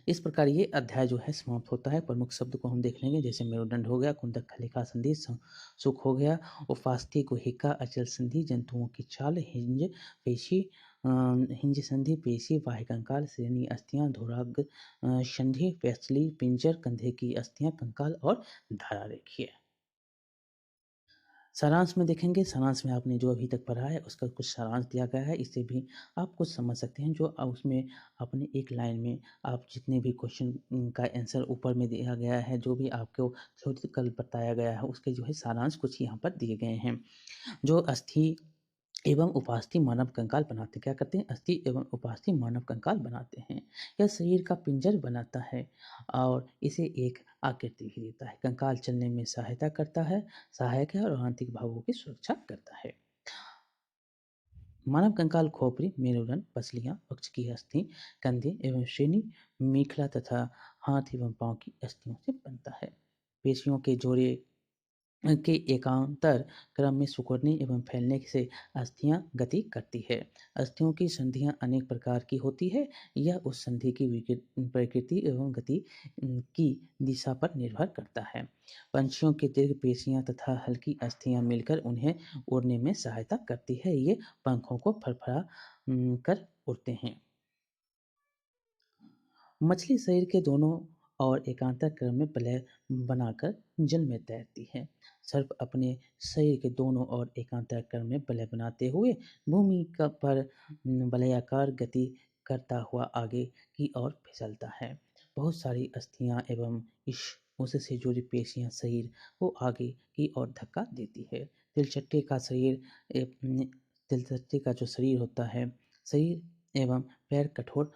इस प्रकार ये अध्याय जो है समाप्त होता है। प्रमुख शब्द को हम देख लेंगे, जैसे मेरुदंड हो गया, कुंदक खलिका संधि, सुख हो गया, उपास्थि गुहिका अचल संधि, जंतुओं की चाल, हिंज संधि, पेशी, बाह्य कंकाल, श्रेणी अस्थियां, धुराग संधि, पेसली, पिंजर, कंधे की अस्थियां, कंकाल और धारा रेखीय। सारांश में देखेंगे, सारांश में आपने जो अभी तक पढ़ा है उसका कुछ सारांश दिया गया है। इससे भी आप कुछ समझ सकते हैं। जो उसमें आपने एक लाइन में आप जितने भी क्वेश्चन का आंसर ऊपर में दिया गया है, जो भी आपको थ्योरेटिकल बताया गया है, उसके जो है सारांश कुछ यहाँ पर दिए गए हैं। जो अस्थि एवं उपास्थि मानव कंकाल बनाते हैं। क्या करते हैं? अस्थि एवं उपास्थि मानव कंकाल बनाते हैं। यह शरीर का पिंजर बनाता है और इसे एक आकृति भी देता है। कंकाल चलने में सहायता करता है, सहायक है और आंतरिक भागों की सुरक्षा करता है। मानव कंकाल खोपड़ी, मेरुदंड, पसलियाँ, पक्ष की अस्थि, कंधे एवं श्रेणी, मेखला तथा हाथ एवं पाँव की अस्थियों से बनता है। पेशियों के जोड़े के एकांतर क्रम में सिकुड़ने एवं फैलने से अस्थियां गति करती है। अस्थियों की संधियां अनेक प्रकार की होती है। यह उस संधि की प्रकृति एवं गति की दिशा पर निर्भर करता है। पंछियों की दीर्घ पेशियां तथा हल्की अस्थियां मिलकर उन्हें उड़ने में सहायता करती है। ये पंखों को फड़फड़ा कर उड़ते हैं। मछली शरीर के दोनों ओर एकांतर क्रम में वलय बनाकर जल में तैरती है। सर्प अपने शरीर के दोनों ओर एकांतर क्रम में वलय बनाते हुए भूमि पर वलयाकार गति करता हुआ आगे की ओर फिसलता है। बहुत सारी अस्थियां एवं इस उससे जुड़ी पेशियां शरीर को आगे की ओर धक्का देती है। तिलचट्टे का शरीर तिलचट्टे का जो शरीर होता है, शरीर एवं पैर कठोर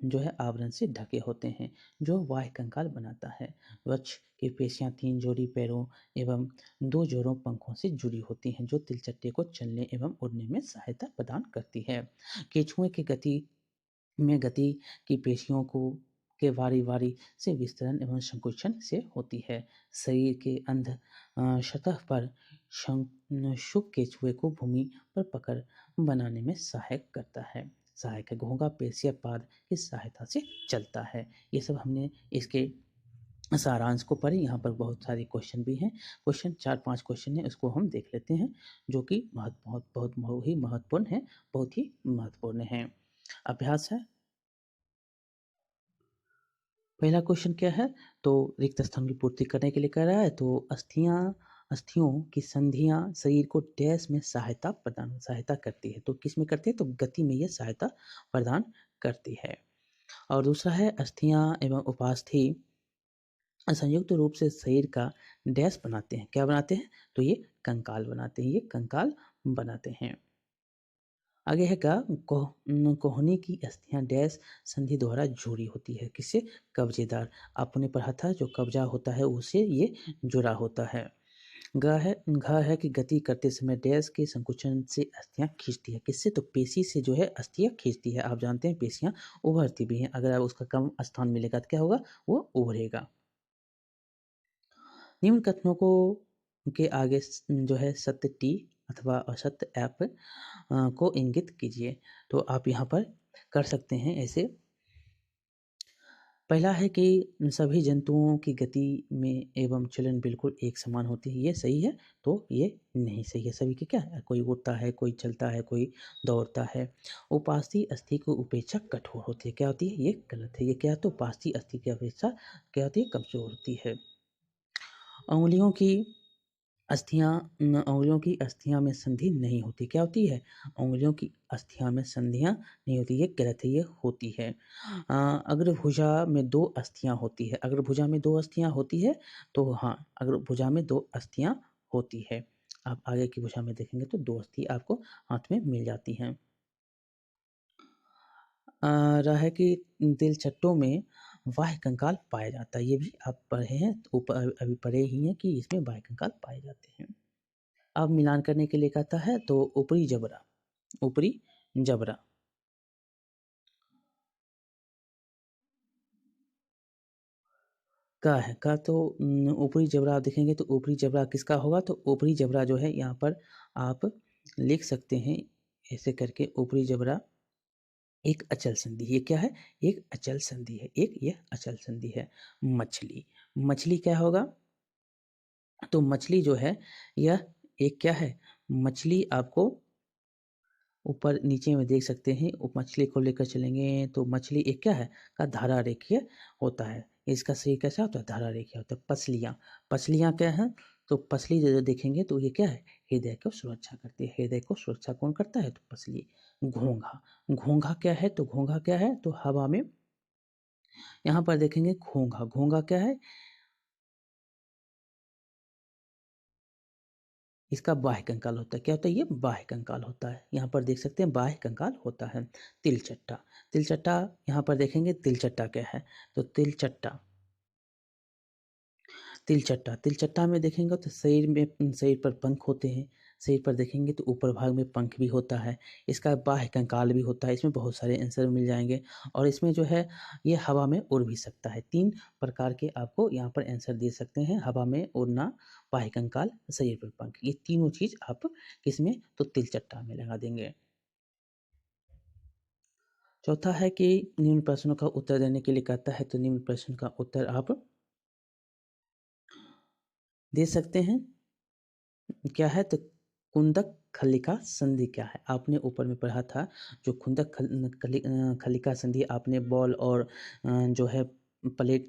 जो है आवरण से ढके होते हैं, जो बाह्य कंकाल बनाता है। वृक्ष की पेशियां 3 जोड़ी पैरों एवं 2 जोड़ों पंखों से जुड़ी होती हैं, जो तिलचट्टे को चलने एवं उड़ने में सहायता प्रदान करती है। केंचुए की गति की पेशियों को के बारी-बारी से विस्तरण एवं संकुचन से होती है। शरीर के सतह पर शुक केंचुए को भूमि पर पकड़ बनाने में सहायक है। घोंघा पेशिया पाद की सहायता से चलता है। ये सब हमने इसके सारांश को पढ़े। यहाँ पर बहुत सारे क्वेश्चन भी हैं। क्वेश्चन 4-5 क्वेश्चन हैं, उसको हम देख लेते हैं, जो कि बहुत ही महत्वपूर्ण है। अभ्यास है। पहला क्वेश्चन क्या है? तो रिक्त स्थान की पूर्ति करने के लिए कह रहा है। तो अस्थियों की संधियां शरीर को डैश में सहायता करती है। तो किस में करती है? तो गति में यह सहायता प्रदान करती है। और दूसरा है अस्थियां एवं उपास्थि संयुक्त रूप से शरीर का डैश बनाते हैं। क्या बनाते हैं? तो ये कंकाल बनाते हैं। आगे है क्या? कोहनी की अस्थियां डैश संधि द्वारा जुड़ी होती है। किससे? कब्जेदार। आपने पढ़ा था, जो कब्जा होता है उससे ये जुड़ा होता है। घ है कि गति करते समय डैश के संकुचन से अस्थियां खींचती है। किससे? तो पेशी से जो है अस्थियां खींचती है। आप जानते हैं पेशियां उभरती भी हैं। अगर उसका कम स्थान मिलेगा तो क्या होगा? वो उभरेगा। निम्न कथनों को के आगे जो है सत्य टी अथवा असत्य एप को इंगित कीजिए। तो आप यहाँ पर कर सकते हैं ऐसे। पहला है कि सभी जंतुओं की गति में एवं चलन बिल्कुल एक समान होती है। ये सही है? तो ये नहीं सही है। सभी के क्या है? कोई उड़ता है, कोई चलता है, कोई दौड़ता है। उपास्थि अस्थि की उपेक्षा कठोर होती है। क्या होती है? ये गलत है। ये क्या है? तो उपास्थि अस्थि की अपेक्षा क्या होती है? कमजोर होती है। अंगुलियों की अस्थियां में संधि नहीं होती। क्या होती है? अंगुलियों की अस्थियां में संधियां नहीं होती। ये गलत है, ये होती है। अग्रभुजा में 2 अस्थियां होती है। अग्रभुजा में 2 अस्थियां होती है, तो हाँ, अग्रभुजा में 2 अस्थियां होती है। आप आगे की भुजा में देखेंगे तो 2 अस्थि आपको हाथ में मिल जाती हैं। रहा है कि तिलचट्टों में बाह्य कंकाल पाया जाता है। ये भी आप पढ़े हैं, तो अभी पढ़े ही हैं कि इसमें बाह्य कंकाल पाए जाते हैं। अब मिलान करने के लिए कहता है, तो ऊपरी जबड़ा का है का तो ऊपरी जबड़ा आप देखेंगे तो ऊपरी जबड़ा किसका होगा? तो ऊपरी जबड़ा जो है यहाँ पर आप लिख सकते हैं ऐसे करके। ऊपरी जबड़ा एक अचल संधि। ये क्या है? एक अचल संधि है। ये अचल संधि है। मछली क्या होगा? तो मछली जो है यह एक क्या है? मछली आपको ऊपर नीचे में देख सकते हैं। मछली को लेकर चलेंगे तो मछली एक क्या है? का धारा रेखीय होता है। इसका शरीर कैसा होता है? धारा रेखीय होता है। पसलियाँ क्या है? तो पसली जो देखेंगे तो ये क्या है? हृदय को सुरक्षा करती है। हृदय को सुरक्षा कौन करता है? तो पसली। घोंघा क्या है? तो घोंघा क्या है? तो हवा में यहाँ पर देखेंगे घोंघा क्या है? इसका बाह्य कंकाल होता है। क्या होता है? ये बाह्य कंकाल होता है। यहाँ पर देख सकते हैं बाह्य कंकाल होता है। तिलचट्टा, तिलचट्टा यहाँ पर देखेंगे तिलचट्टा क्या है? तो तिलचट्टा तिलचट्टा, तिलचट्टा में देखेंगे तो शरीर पर पंख होते हैं, शरीर पर देखेंगे तो ऊपर भाग में पंख भी होता है, इसका बाह्य कंकाल भी होता है, इसमें बहुत सारे आंसर मिल जाएँगे और इसमें जो है ये हवा में उड़ भी सकता है। 3 प्रकार के आपको यहाँ पर आंसर दे सकते हैं, हवा में उड़ना, बाह्य कंकाल, शरीर पर पंख, ये तीनों चीज़ आप किसमें? तो तिलचट्टा में लगा देंगे। चौथा है कि निम्न प्रश्नों का उत्तर देने के लिए कहता है, तो निम्न प्रश्न का उत्तर आप दे सकते हैं। क्या है? तो कुंदक खलिका संधि क्या है? आपने ऊपर में पढ़ा था जो खलिका संधि आपने बॉल और जो है प्लेट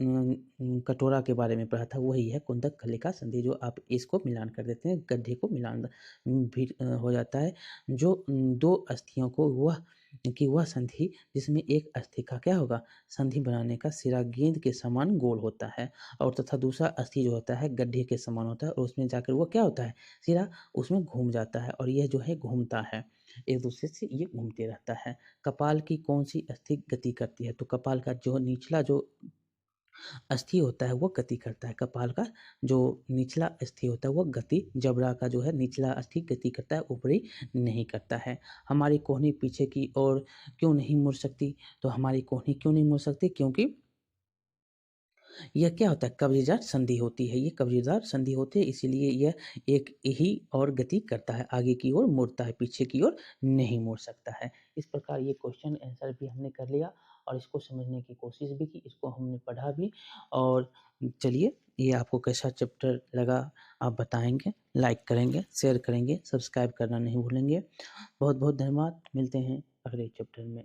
कटोरा के बारे में पढ़ा था, वही है कुंदक खलिका संधि, जो आप इसको मिलान कर देते हैं, गड्ढे को मिलान भी हो जाता है। जो 2 अस्थियों को वह संधि जिसमें एक अस्थि का क्या होगा? संधि बनाने का सिरा गेंद के समान गोल होता है और तथा दूसरा अस्थि जो होता है गड्ढे के समान होता है और उसमें जाकर वो क्या होता है? सिरा उसमें घूम जाता है और यह जो है घूमता है, एक दूसरे से ये घूमते रहता है। कपाल की कौन-सी अस्थि गति करती है? तो कपाल का जो निचला जो अस्थि होता है वो गति करता है। कपाल का जो निचला अस्थि होता है वो गति, जबड़ा का जो है निचला अस्थि गति करता है, ऊपरी नहीं करता है। हमारी कोहनी पीछे की ओर क्यों नहीं मुड़ सकती? तो हमारी कोहनी क्यों नहीं मुड़ सकती? क्योंकि यह क्या होता है? कब्ज़दार संधि होती है, ये कब्ज़दार संधि होती है, इसीलिए यह एक ही और गति करता है, आगे की ओर मुड़ता है, पीछे की ओर नहीं मुड़ सकता है। इस प्रकार ये क्वेश्चन आंसर भी हमने कर लिया और इसको समझने की कोशिश भी की, इसको हमने पढ़ा भी और चलिए ये आपको कैसा चैप्टर लगा आप बताएँगे, लाइक करेंगे, शेयर करेंगे, सब्सक्राइब करना नहीं भूलेंगे। बहुत-बहुत धन्यवाद, मिलते हैं अगले चैप्टर में।